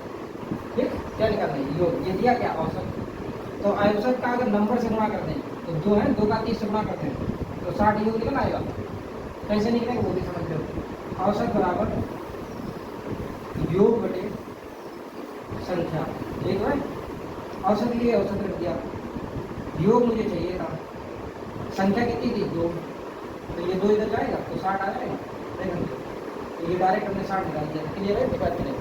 ठीक। क्या निकालते हैं योग, ये दिया क्या औसत, तो औसत का अगर नंबर से गुणा करते हैं तो 2 है, 2 का 30 से गुणा करते हैं तो 60 योग निकल आएगा। कैसे निकलेगा वो भी समझ लो। औसत बराबर योग बटे संख्या, ठीक है। औसत लिए औसत रख दिया, योग मुझे चाहिए था, संख्या कितनी थी 2, तो ये 2 इधर जाएगा तो 60 आ जाएगा, देखो तो ये डायरेक्ट हमने 60 निकाल दिया, क्लियर है। बात करें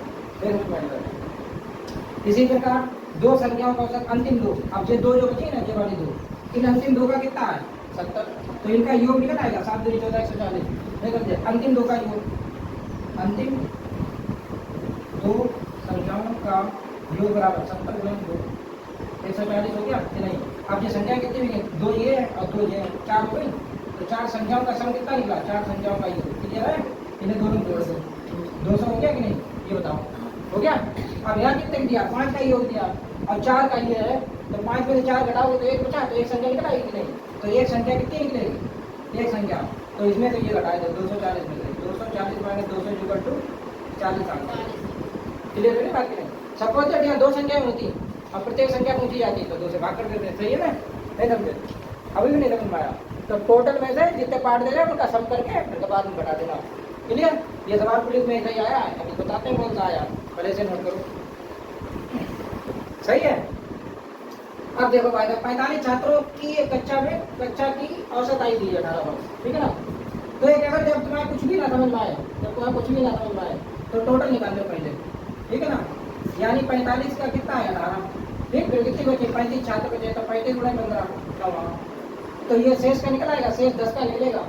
इसी प्रकार 2 संख्याओं का औसत अंतिम 2, अब ये 2 जो बची ना, ये वाली 2, इन अंतिम 2 का कितना है 70, तो इनका योग निकल आएगा 7 दूनी 14 140, निकल जाए अंतिम 2 का योग, अंतिम 2 संख्याओं का योग बराबर 70 गुणा 2, 140 हो गया कि नहीं। अब ये संख्या कितनी हुई, 2 ये है और 2 ये है, 4 हो गई, तो 4 संख्याओं का सम कितना निकला, 4 संख्याओं का योग, क्लियर है। इन्हें दोनों जोड़ दो, 200 हो गया कि नहीं, ये बताओ हो गया। अब यहाँ कितने दिया 5 का योग दिया और 4 का ये है, तो 5 में से 4 घटाओगे तो 1 बचा, तो एक संख्या निकल आएगी कि नहीं, तो एक संख्या कितनी निकलेगी, एक संख्या, तो इसमें तो ये घटाए दो 240 में से 240 minus 200 equal to 40 answer, clear है बात नहीं। सपोज दैट यहाँ 2 संख्याएं होती और प्रत्येक संख्या पूछी जाती तो 2 से भाग कर देते, सही है ना, नहीं समझे, अभी भी नहीं समझ पाया। तो टोटल में से जितने पार्ट दे रहे हैं उनका सम करके फिर बाद में घटा देना, क्लियर। ये सवाल पुलिस में ऐसा ही आया है, अभी बताते हैं कौन सा आया, पहले से नोट करो, सही है। अब देखो भाई 45 छात्रों की एक कक्षा की औसत आई थी 18 वर्ष, ठीक है ना। तो एक अगर जब तुम्हारा कुछ भी ना समझ में आए, जब तुम्हारा कुछ भी ना समझ में आए तो टोटल निकाल लो पहले, ठीक है ना। यानी 45 का कितना है 18, ठीक, फिर कितनी बचे 35 छात्र बचे, तो 35 गुणा 15, तो ये शेष का निकल आएगा, शेष 10 का निकलेगा।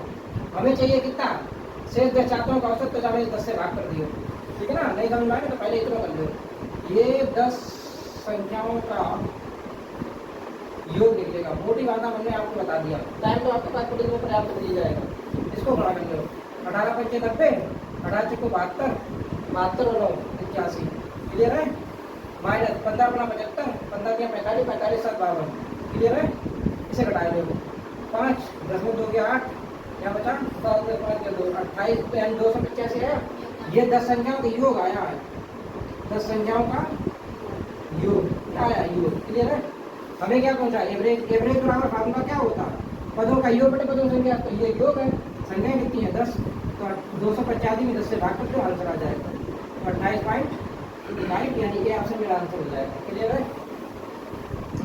हमें चाहिए कितना, शेष 10 छात्रों का औसत, तो हमें 10 से भाग कर दियो, ठीक है ना। नहीं समझ में आएगा तो पहले इतना कर लो, ये 10 संख्याओं का योग निकलेगा। मोटी बात हमने आपको बता दिया, टाइम तो आपके पास पुलिस में पर्याप्त मिल जाएगा। इसको बड़ा कर लो, 18 पंचे 90, 18 चौको 72, 72 और 81, क्लियर है। माइनस 15 गुना 75, 15 दिया 45, 45 7 52, क्लियर है। इसे घटाए दो 5, 10 में 2 गया 8, क्या बचा 7 में 5 2 28, तो यानी 285 है। ये 10 संख्याओं का योग आया है, 10 संख्याओं का योग क्या आया, योग, क्लियर है। हमें क्या पूछा, एवरेज, एवरेज बराबर फार्मूला क्या होता है, पदों का योग बटे पदों संख्या, तो ये योग है, संख्या कितनी है 10, तो 285 में 10 से भाग कर दो आंसर आ जाएगा, तो 28.9, यानी ये ऑप्शन मेरा आंसर हो जाएगा, क्लियर है,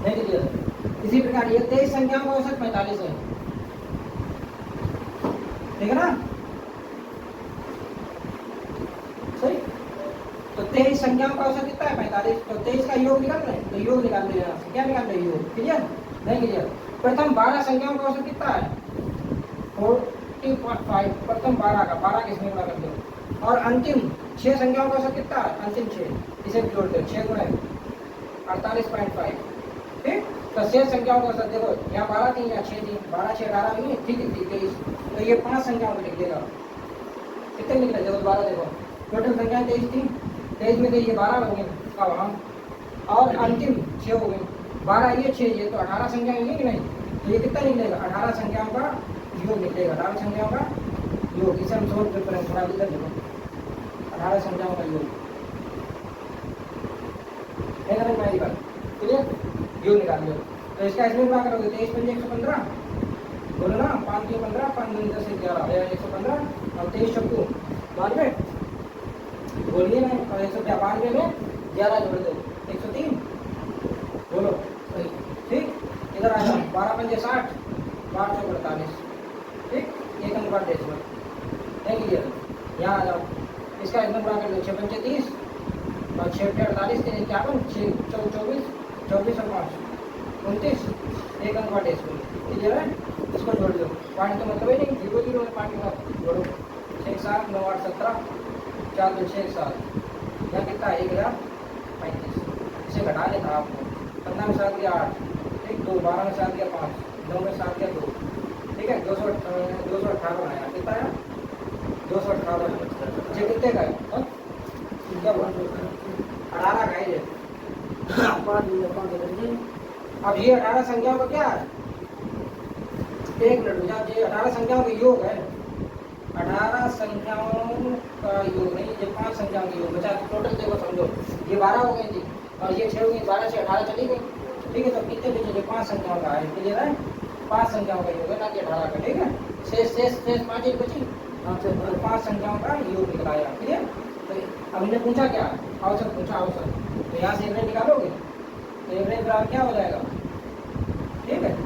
नहीं क्लियर। इसी प्रकार ये 23 संख्याओं का औसत 45 है, ठीक है ना, सही। तो 23 संख्याओं का औसत कितना है 45, तो 23 का योग निकाल रहे हैं, तो योग निकाल रहे हैं, क्या निकाल रहे हैं योग, क्लियर, नहीं क्लियर। प्रथम 12 संख्याओं का औसत कितना है 45, प्रथम 12 का 12 किसमें गुणा कर दो, और अंतिम 6 संख्याओं का औसत कितना है, अंतिम 6, इसे जोड़ दो 6 गुणा 48.5, ठीक। तो 6 संख्याओं का औसत देखो, यहाँ 12 थी, यहाँ 6 थी, 12 6 18 नहीं, ठीक है 23, तो ये 5 संख्याओं को लिख देगा, कितने निकले देखो 12, देखो टोटल संख्या 23 थी, 23 में से ये 12 हो गए का वहाँ, और अंतिम 6 हो गए, 12 ये 6 ये, तो 18 संख्या होंगी कि नहीं, तो ये कितना निकलेगा 18 संख्याओं का योग निकलेगा, 18 संख्याओं का योग इसे हम सोल्व करें थोड़ा इधर देखो 18 संख्याओं का योग है ना मेरी बात क्लियर योग निकाल लो तो इसका इसमें क्या करोगे 23 पंजे 115 बोलो ना 5 के 15 5 दूनी 10 11 115 और 23 चक्कू 92 बोलिए ना और 192 में 11 जोड़ दो 103 बोलो ठीक इधर आ जाओ 12 पंजे 60 12 चौक 48 ठीक एक नंबर डेसिमल है क्लियर यहाँ आ जाओ इसका एक नंबर आकर 6 पंजे 30 और 6 48 3 51 6 24 24 और 5 29 एक नंबर डेसिमल क्लियर है इसको जोड़ दो पॉइंट का मतलब ही नहीं 0 0 में पॉइंट का जोड़ो 6 7 9 8 17 4 2 6 7 यहाँ कितना 1035 इसे घटा लेना आपको 15 में 7 गया 8 ठीक 2 12 में 7 गया 5 9 में 7 गया 2 ठीक है 218 आया कितना आया 218 ये कितने का है क्या बोल 18 का है ये अब ये 18 संख्याओं का क्या है एक मिनट जब ये 18 संख्याओं का योग है 18 संख्याओं का योग नहीं ये 5 संख्याओं का योग बचा टोटल देखो समझो ये 12 हो गई थी और ये 6 हो गई 12 से 18 चली गई ठीक है तो कितने बचे ये 5 संख्याओं का है क्लियर है 5 संख्याओं का योग है ना कि 18 का ठीक है शेष 5 एक बची तो 5 संख्याओं का योग निकलाया क्लियर तो अब इन्हें पूछा क्या औसत पूछा औसत तो यहाँ से एवरेज निकालोगे तो एवरेज बराबर क्या हो जाएगा ठीक है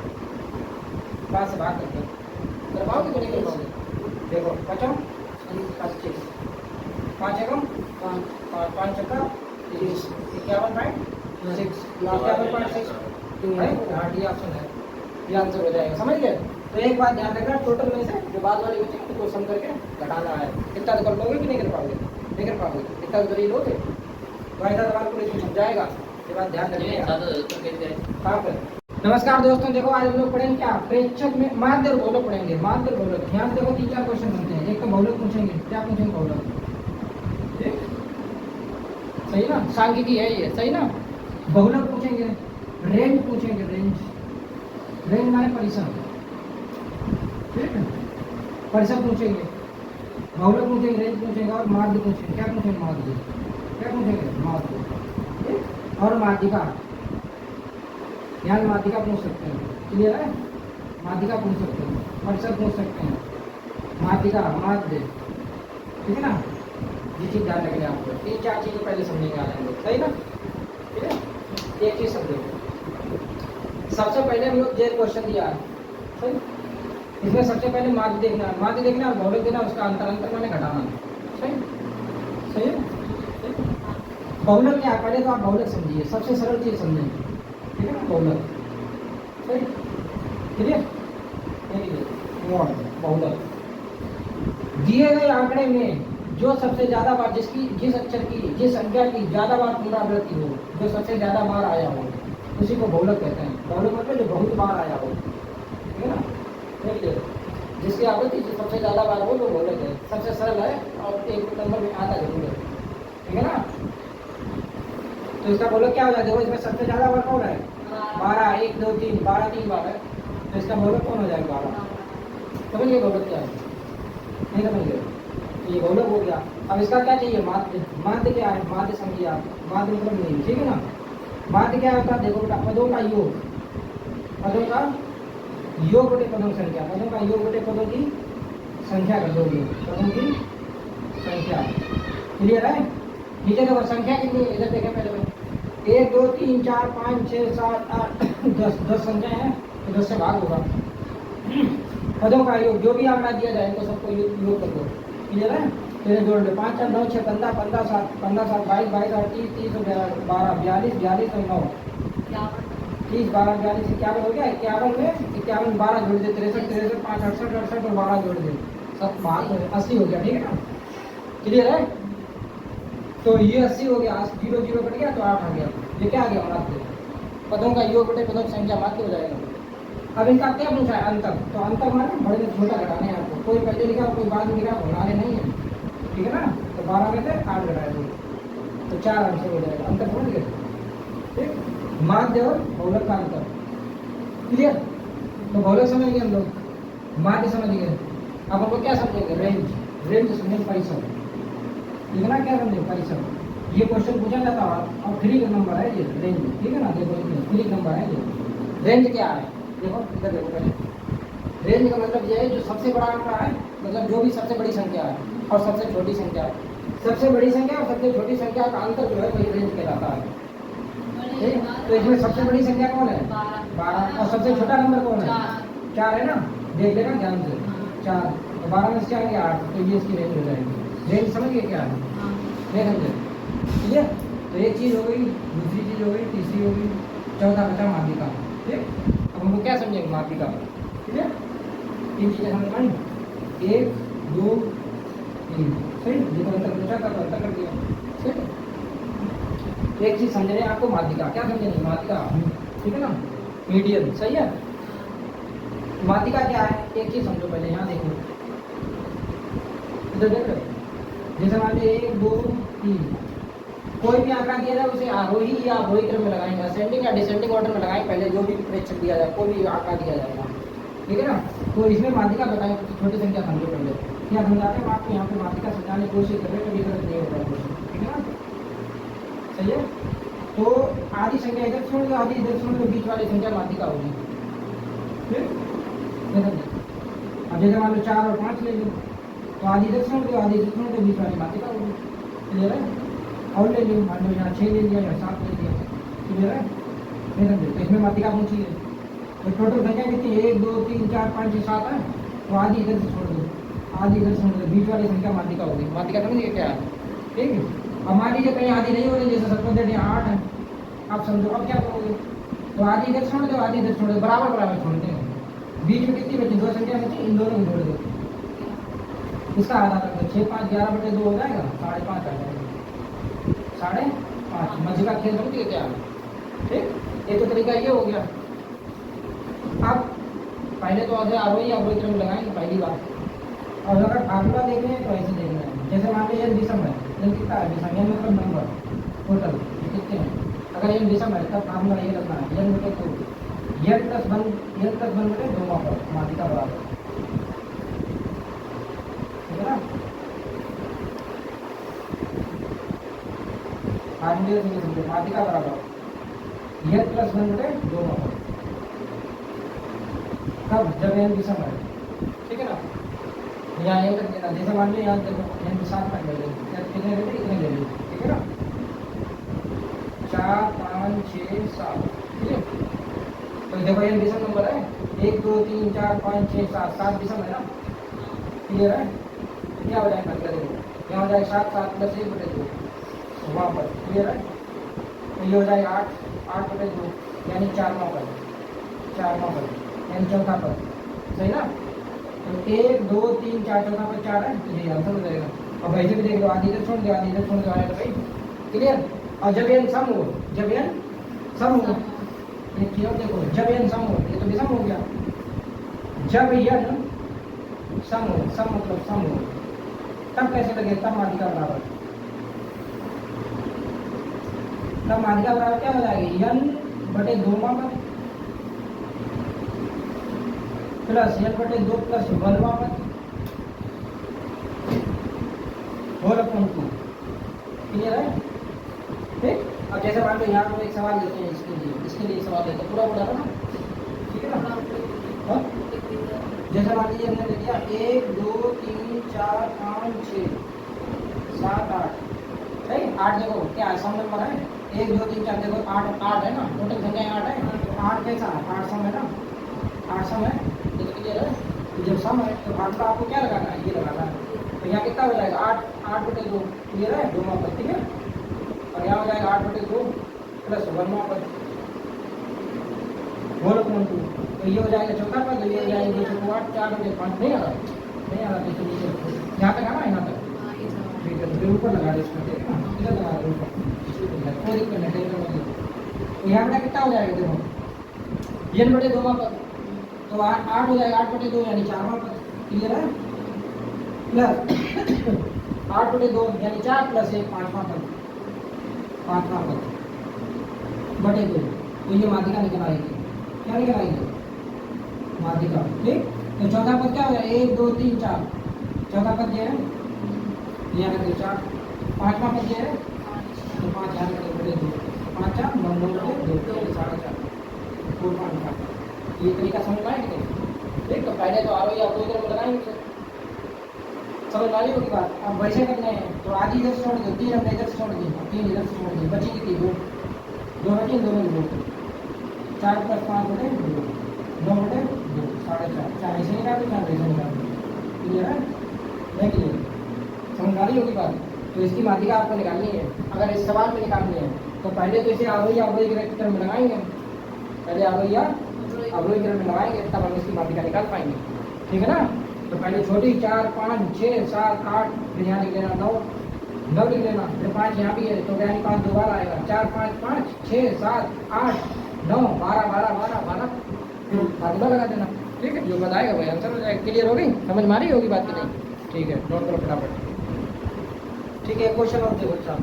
5 से भाग करके कर पाओगे तो नहीं कर पाओगे देखो 25 5 एकम 5 चक्का 51.6 हाँ डी ऑप्शन है ये आंसर हो जाएगा समझ गए तो एक बात ध्यान रखना टोटल में से जो बाद वाली बची तो सम करके घटाना है कितना तो कर लोगे कि नहीं कर पाओगे नहीं कर पाओगे कितना तो कर लोगे तो ऐसा सवाल को इसमें समझाएगा ये बात ध्यान रखिएगा कहाँ पर नमस्कार दोस्तों देखो आज हम लोग पढ़ेंगे क्या प्रेक्षक में माध्य और बहुलक पढ़ेंगे माध्य और बहुलक ध्यान से देखो 3-4 क्वेश्चन बनते हैं एक तो बहुलक पूछेंगे क्या पूछेंगे बहुलक सही ना सांख्यिकी है ये सही ना बहुलक पूछेंगे रेंज पूछेंगे रेंज माने परिसर ठीक है परिसर पूछेंगे बहुलक पूछेंगे रेंज पूछेंगे और माध्य पूछेंगे क्या पूछेंगे माध्य और माध्यिका यहाँ माध्यिका पूछ सकते हैं क्लियर है माध्यिका पूछ सकते हैं परिसर पूछ सकते हैं माध्यिका माध्य ठीक है ना ये चीज़ ध्यान रखनी है आपको 3-4 चीज़ें पहले समझेंगे आ जाएंगे सही ना ठीक है एक चीज़ समझो सबसे पहले हम लोग ये क्वेश्चन दिया है सही इसमें सबसे पहले माध्य देखना और बहुलक देना उसका अंतर मैंने घटाना सही सही है बहुलक क्या पहले तो आप बहुलक समझिए सबसे सरल चीज़ समझेंगे ठीक है ना बहुलक सही क्लियर बहुलक दिए गए आंकड़े में जो सबसे ज्यादा बार जिस अक्षर की जिस संख्या की ज्यादा बार पुनरावृत्ति हो जो सबसे ज्यादा बार आया हो उसी को बहुलक कहते हैं बहुलक मतलब जो बहुत बार आया हो ठीक है ना जिसकी आवृत्ति जो सबसे ज्यादा बार हो वो बहुलक है सबसे सरल है और एक नंबर में आता जरूर है ठीक है ना तो इसका बहुलक क्या हो जाए देखो इसमें सबसे ज्यादा बार कौन है 12 1 2 3 12 3 बार है तो इसका बहुलक कौन हो जाएगा 12 समझिए बहुलक क्या है नहीं समझिए ये बहुलक हो गया अब इसका क्या चाहिए माध्य क्या है माध्य संख्या माध्य मतलब नहीं ठीक है ना माध्य क्या होता है देखो बेटा पदों का योग बटे पदों संख्या पदों का योग बटे पदों की संख्या कर दोगे पदों की संख्या क्लियर है नीचे देखो संख्या कितनी है इधर देखें पहले 1 2 3 4 5 6 7 8 10 संख्या है तो 10 से भाग होगा पदों का योग जो भी आंकड़ा दिया जाए तो सबको योग कर दो क्लियर है फिर जोड़ लो 5 4 9 6 15 15 7 15 7 22 22 8 30 30 12 42 42 और 9 30 12 42 51 हो गया 51 में 51 12 जोड़ दे 63 63 5 68 68 और 12 जोड़ दे सब 80 हो गया ठीक है ना क्लियर है तो ये 80 हो गया 0 0 कट गया तो 8 आ गया ये क्या आ गया माध्य पदों का योग बटे पदों की संख्या माध्य हो जाएगा अब इनका क्या पूछा है अंतर तो अंतर माने बड़े में छोटा घटाने हैं आपको कोई पहले लिखा कोई बाद में लिखा भुलाने नहीं है ठीक है ना तो 12 में से 8 घटाए दो तो 4 आंसर हो जाएगा अंतर समझ गए ठीक माध्य और बहुलक का अंतर क्लियर तो बहुलक समझ गए हम लोग माध्य समझ गए अब हमको क्या समझेंगे, रेंज। रेंज समझेंगे परिसर, इतना क्या समझे परिसर। ये क्वेश्चन पूछा जाता है और फ्री का नंबर है ये रेंज, ठीक है ना। देखो इसमें फ्री नंबर है ये। रेंज क्या है, देखो इधर देखो पहले। रेंज का मतलब ये है जो सबसे बड़ा आंकड़ा है, मतलब जो भी सबसे बड़ी संख्या है और सबसे छोटी संख्या है। सबसे बड़ी संख्या और सबसे छोटी संख्या का अंतर जो है वही रेंज कहलाता है, ठीक। तो इसमें सबसे बड़ी संख्या कौन है, 12, और सबसे छोटा नंबर कौन है, 4 है ना। देख लेना ध्यान से, 4 तो 12 में से क्या है 8, तो ये इसकी रेंज हो जाएगी। रेंज समझ गए क्या है, नहीं समझे, ठीक है। तो एक चीज़ हो गई, दूसरी चीज़ हो गई, तीसरी हो गई, चौथा बचा माध्यिका, ठीक। अब हमको क्या समझेंगे माध्यिका, ठीक है। 3 चीज़ें समझ में आई, 1 2 3, सही। जितना अंतर पूछा था तो अंतर कर दिया, ठीक। एक चीज़ समझ रहे हैं आपको, माध्यिका क्या समझेंगे, माध्यिका, ठीक है ना, मीडियन, सही है। माध्यिका क्या है, एक चीज़ समझो पहले, यहाँ देखो इधर देख रहे हो, जैसे मान लीजिए 1 2 3, कोई भी आंकड़ा दिया जाए उसे आरोही या अवरोही क्रम में लगाएंगे, असेंडिंग या डिसेंडिंग ऑर्डर में लगाएंगे पहले, जो भी प्रेक्षक दिया जाए, कोई भी आंकड़ा दिया जाएगा, ठीक है ना। तो इसमें माध्यिका बताएं, छोटी संख्या समझो पहले, क्या समझाते हैं आपको यहाँ पे माध्यिका समझाने की कोशिश कर रहे हैं, कभी गलत नहीं होता क्वेश्चन, ठीक है ना, सही है। तो आधी संख्या इधर छोड़ दो, आधी इधर छोड़ दो, बीच वाली संख्या माध्यिका होगी, ठीक। अब जैसे मान लो 4 और 5 ले लो, तो आधी इधर छोड़ दो, आधी इधर छोड़ दो, बीच वाली माध्यिका होगी, क्लियर है। और ले लो, मान लो यहाँ 6 ले लिया, यहाँ 7 ले लिया, क्लियर है, नहीं समझे। तो इसमें माध्यिका पूछी है, तो टोटल संख्या कितनी है, 1 2 3 4 5 6 7 है, तो आधी इधर से छोड़ दो, आधी इधर छोड़ दो, बीच वाली संख्या माध्यिका होगी। माध्यिका समझिए क्या है, ठीक है। अब मान लीजिए कहीं आधी नहीं हो रही, जैसे 7 यहाँ 8 है, आप समझो अब क्या करोगे, तो आधी इधर छोड़ दो, आधी इधर छोड़ दो, बराबर बराबर छोड़ते हैं, बीच में कितनी बची, 2 संख्या बची, इन दोनों को जोड़ दो, इसका आधा कर दो, 6 5 11/2 हो जाएगा, 5.5 आ जाएगा, 5.5। मध्य का खेल समझिए क्या है, ठीक। एक तो तरीका ये हो गया। अब पहले तो आरोही या अवरोही क्रम में लगाएंगे पहली बात, और अगर फार्मूला देखना है तो ऐसे देखना है, जैसे मान लीजिए विषम है, n कितना है, विषम n मतलब नंबर टोटल कितने हैं, अगर n विषम है तब फार्मूला ये लगना है, n बटे 2, n प्लस 1 बटे 2 पर माध्यिका बराबर, ठीक है ना। फार्मूले से समझो, माध्यिका बराबर n प्लस 1 बटे 2 पर, कब, जब n विषम है, ठीक है ना। यहाँ ये रख देना, जैसे मान लो यहाँ देखो n 7 तक ले लो, कितने ले लो, इतने ले लो, ठीक है ना, 4 5 6 7, ठीक है। तो देखो n विषम नंबर है, 1 2 3 4 5 6 7, 7 विषम है ना, क्लियर है। क्या हो जाएगा, देखो यहाँ हो जाएगा 7 7 प्लस 1 बटे 2 वहाँ पर, क्लियर है। तो ये हो जाएगा 8 बटे 2 यानी 4वां पद, 4वां पद यानी चौथा पद, सही ना। तो 1 2 3 4 चौथा पद 4 है, तो ये आंसर हो जाएगा। अब वैसे भी देख लो, आधी इधर छोड़ दो, आधी इधर छोड़ दो, आएगा भाई, क्लियर। और जब n सम हो, जब n सम हो, एक चीज और देखो, जब n सम हो, ये तो विषम हो गया, जब n सम हो, सम मतलब सम हो, तब कैसे लगे, तब माध्यिका बराबर, तब माध्यिका बराबर क्या हो जाएगी, n बटे 2 पद प्लस n बटे 2 प्लस 1वां पद होल अपॉन 2, क्लियर है, ठीक। अब जैसे मान लो यहाँ पर एक सवाल देते हैं, इसके लिए सवाल देते हैं, पूरा पूरा ना, ठीक है ना। हाँ? जैसे मान लीजिए हमने ले लिया 1 2 3 4 5 6 7 8, सही। 8 देखो क्या है, सम नंबर है, 1 2 3 4 देखो 8 है ना, टोटल संख्या 8 है, तो 8 कैसा है, 8 सम है ना, 8 सम है, ये क्लियर है। जब सम है तो 8 का आपको क्या लगाना है, ये लगाना है, तो यहाँ कितना हो जाएगा 8 बटे 2, क्लियर है, 2वां पद, ठीक है। और यहाँ हो जाएगा 8 बटे 2 प्लस 1वां पद होल अपॉन 2, तो ये हो जाएगा चौथा पद, ये हो जाएगा 2 8 4 बटे 5, नहीं आ रहा, नहीं आ रहा, तो नीचे यहाँ तक आना, यहाँ तक, ठीक है। तो ऊपर लगा दो इसका, ठीक है ना, इधर लगा दो ऊपर, कोई दिक्कत नहीं, टेंशन मत लो। तो यहाँ कितना हो जाएगा, देखो n बटे 2वां पद, तो 8 हो जाएगा, 8 बटे 2 यानी 4वां पद, क्लियर है, प्लस 8 बटे 2 यानी 4 प्लस 1 5वां पद, 5वां पद बटे 2, तो ये माध्यिका निकल आएगी, क्या निकल आएगी, माध्यिका, ठीक। तो चौथा पद क्या हो गया 1 2 3 4 चौथा पद ये है यहाँ रख दो 4 पांचवा पद ये है तो 5 यहाँ रख दो 2 5 4 9 9 2 4 4 5 ये तरीका समझ में आया कि नहीं ठीक। तो पहले तो आरोही आप इधर में लगाएंगे समझ आ रही होगी बात। अब वैसे करने हैं तो आधी इधर से छोड़ दो 3 हमने इधर से छोड़ दी 3 इधर से छोड़ दी बची कितनी 2 2 बची 2 में 2 4 + 5 बटे 2 9 बटे 2 4.5 4 ऐसे निकाल दो 4 ऐसे निकाल दो क्लियर है नहीं क्लियर समझ आ रही होगी बात। तो इसकी माध्यिका आपको निकालनी है अगर इस सवाल में निकालनी है तो पहले तो इसे आरोही अवरोही के क्रम में लगाएंगे पहले आरोही या अवरोही क्रम में लगाएंगे तब हम इसकी माध्यिका निकाल पाएंगे ठीक है ना। तो पहले छोटी 4 5 6 7 8 फिर यहाँ लिख लेना 9 लिख लेना फिर 5 यहाँ भी है तो यानी 5 दो बार आएगा 4 5 5 6 7 8 9 12 12 12 12 फिर फार्मूला लगा देना ठीक है जो बताएगा वही आंसर हो जाएगा। क्लियर हो गई समझ में आ रही होगी बात की नहीं ठीक है नोट करो फटाफट ठीक है। क्वेश्चन और देखो साहब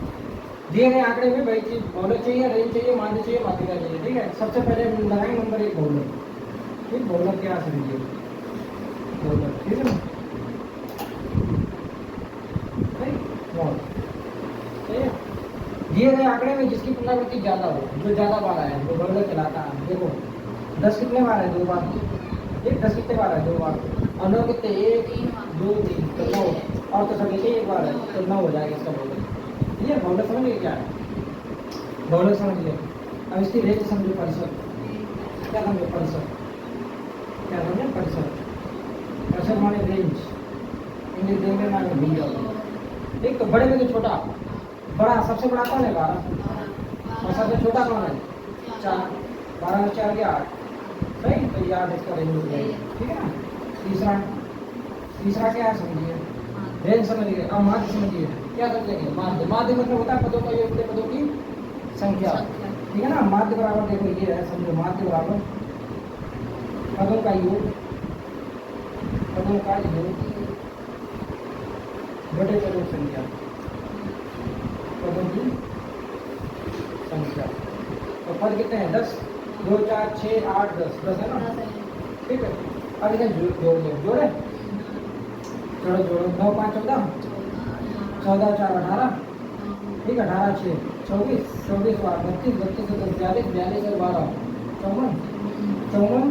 दिए गए आंकड़े में वही चीज बहुलक चाहिए रेंज चाहिए माध्य चाहिए माध्यिका चाहिए ठीक है। सबसे पहले लगाएंगे नंबर 1 बहुलक ठीक बहुलक क्या समझिए बहुलक ठीक है ना ठीक है। दिए गए आंकड़े में जिसकी पुनरावृत्ति ज्यादा हो जो ज्यादा बार आया वो बहुलक कहलाता है। देखो 10 कितने बार है 2 बार ठीक 10 कितने बार है 2 बार और 9 कितने 1 2 3 तो 9 और तो सभी से 1 बार है तो 9 हो जाएगा इसका बहुलक। ये बहुलक समझ लिए क्या है बहुलक समझ लिए। अब इसकी रेंज समझो परिषद क्या समझो परिषद क्या समझे परिषद माने रेंज इंग्लिश देंगे माने भूल एक तो बड़े में तो छोटा बड़ा सबसे बड़ा कौन है 12 और सबसे छोटा कौन है 4 12 में 4 गया 8 सही तो याद इसका रेंज हो जाएगा ठीक है ना। तीसरा क्या है समझिए रेंज समझिए। अब माध्य समझिए क्या समझेंगे माध्य माध्य मतलब होता है पदों का योग पदों की संख्या ठीक है ना। माध्य बराबर देखो ये है समझो माध्य बराबर पदों का योग बटे पदों संख्या पदों की संख्या। तो पद कितने हैं 10 2 4 6 8 10 है ना ठीक है। अब इधर जोड़े जोड़ो 9 5 14 14 4 18 ठीक है 18 6 24 24 32 32 42 42 और 12 54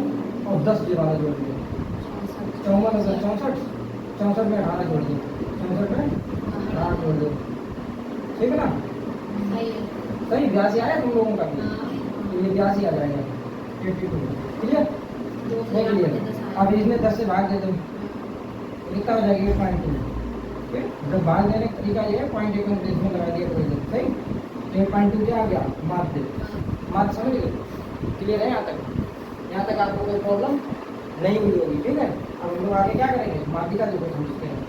और 10 के 12 जोड़ दिए 54 और 64 64 में 18 जोड़ दिए 64 में 18 जोड़ दिए ठीक है ना सही 82 आया तुम लोगों का भी तो ये 82 आ जाएगा 82 क्लियर नहीं क्लियर। अब इसमें 10 से भाग दे दो कितना हो जाएगा 8.2 ठीक जब भाग देने का तरीका ये है 0.1 इसमें लगा दिया कोई सही 8.2 क्या आ गया माध्य समझ गए क्लियर है यहाँ तक आपको कोई प्रॉब्लम नहीं हुई होगी ठीक है। अब हम लोग आगे क्या करेंगे माध्यिका जो समझते हैं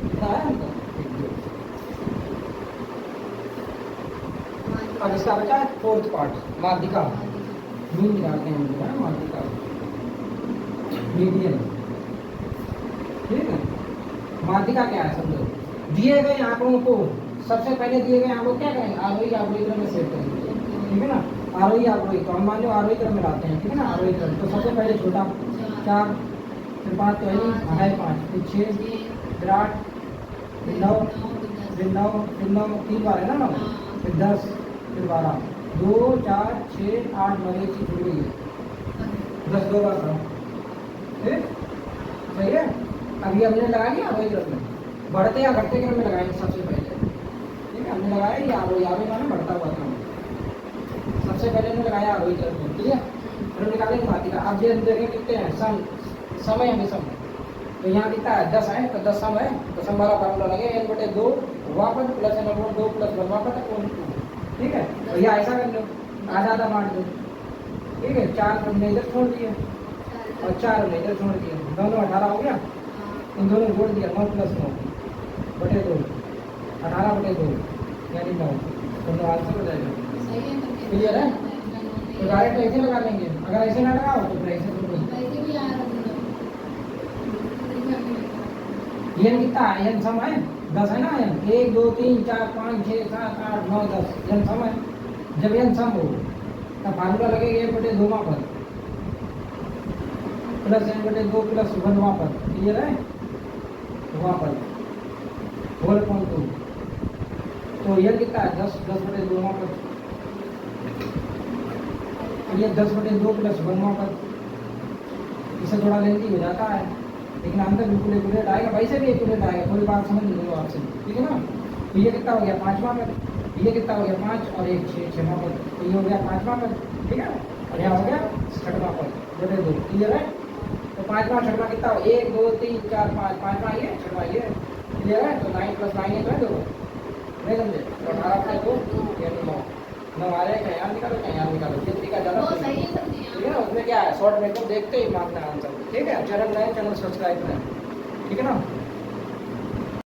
कितना है हमको। अब इसका बचा है 4th पार्ट माध्यिका मीन निकालते हैं हम लोग माध्यिका मीडियन ठीक है। माध्यिका क्या है समझो दिए गए आंकड़ों को सबसे पहले दिए गए आंकड़ों क्या करेंगे आरोही अवरोही क्रम में सेट करेंगे ठीक है ना। आरोही अवरोही तो हम मान लो आरोही क्रम में लाते हैं ठीक है ना आरोही क्रम। तो सबसे पहले छोटा 4 फिर 5 तो है 5 फिर 6 फिर 8 फिर 9 फिर 9 फिर 9 3 बार है ना 9 फिर 10 फिर 12 2 4 6 8 9 एक चीज जुड़ गई है 10 2 बार ठीक सही है। अभी हमने लगा लिया आरोही क्रम में बढ़ते या घटते क्रम में लगाएंगे सबसे पहले ठीक है। हमने लगाया ये आरोही माने बढ़ता हुआ क्रम सबसे पहले हमने लगाया आरोही क्रम में ठीक है। फिर निकालेंगे माध्यिका। अब ये देखें कितने हैं समय हमें सम तो यहाँ कितना है 10 है तो 10 सम है तो सम वाला फार्मूला लगे n/2 वापस प्लस n/2 प्लस 1 वापस ठीक है। तो ये ऐसा कर लो आधा बांट दो ठीक है। 4 हमने इधर छोड़ दिए और 4 हमने इधर छोड़ दिए दोनों 18 हो गया इन दोनों जोड़ दिया 9 + 9 बटे 2 18/2 यानी 9 तो 9 आंसर हो जाएगा क्लियर है। तो डायरेक्ट ऐसे लगा लेंगे अगर ऐसे ना लगाओ तो फिर ऐसे ये कितना है n सम है 10 है ना n 1 2 3 4 5 6 7 8 9 10 n सम है। जब n सम हो तब फार्मूला लगेगा 1/2 पर प्लस एन बटे 2 प्लस 1वां पद, क्लियर है, वहां पद होल अपॉन 2। तो ये कितना है 10 बटे 2वां पद, ये 10 बटे 2 प्लस 1वां पद। इसे थोड़ा लेंथी हो जाता है लेकिन आंसर बिल्कुल एक्यूरेट आएगा, वैसे भी एक्यूरेट आएगा, थोड़ी बात समझ लो आपसे, ठीक है ना। तो ये कितना हो गया 5वां पद, ये कितना हो गया 5 और 1 6वां पद, तो ये हो गया 5वां पद, ठीक है। और यहाँ हो गया 6वां पद बटे 2, क्लियर है। तो 5वां 6वां कितना हो 1 2 3 4 5, 5वां ये 6वां ये, क्लियर है। तो 9 + 9 ये तो है 2, नहीं समझे। तो 18 + 2 यानी 9, 9 आ रहा है, क्या यहाँ निकालो क्या यहाँ निकालो, ये तरीका ज़्यादा सही है, ठीक है ना। उसमें क्या है शॉर्ट में को देखते ही मारना आंसर, ठीक है। चैनल नए चैनल सब्सक्राइब करें, ठीक है ना।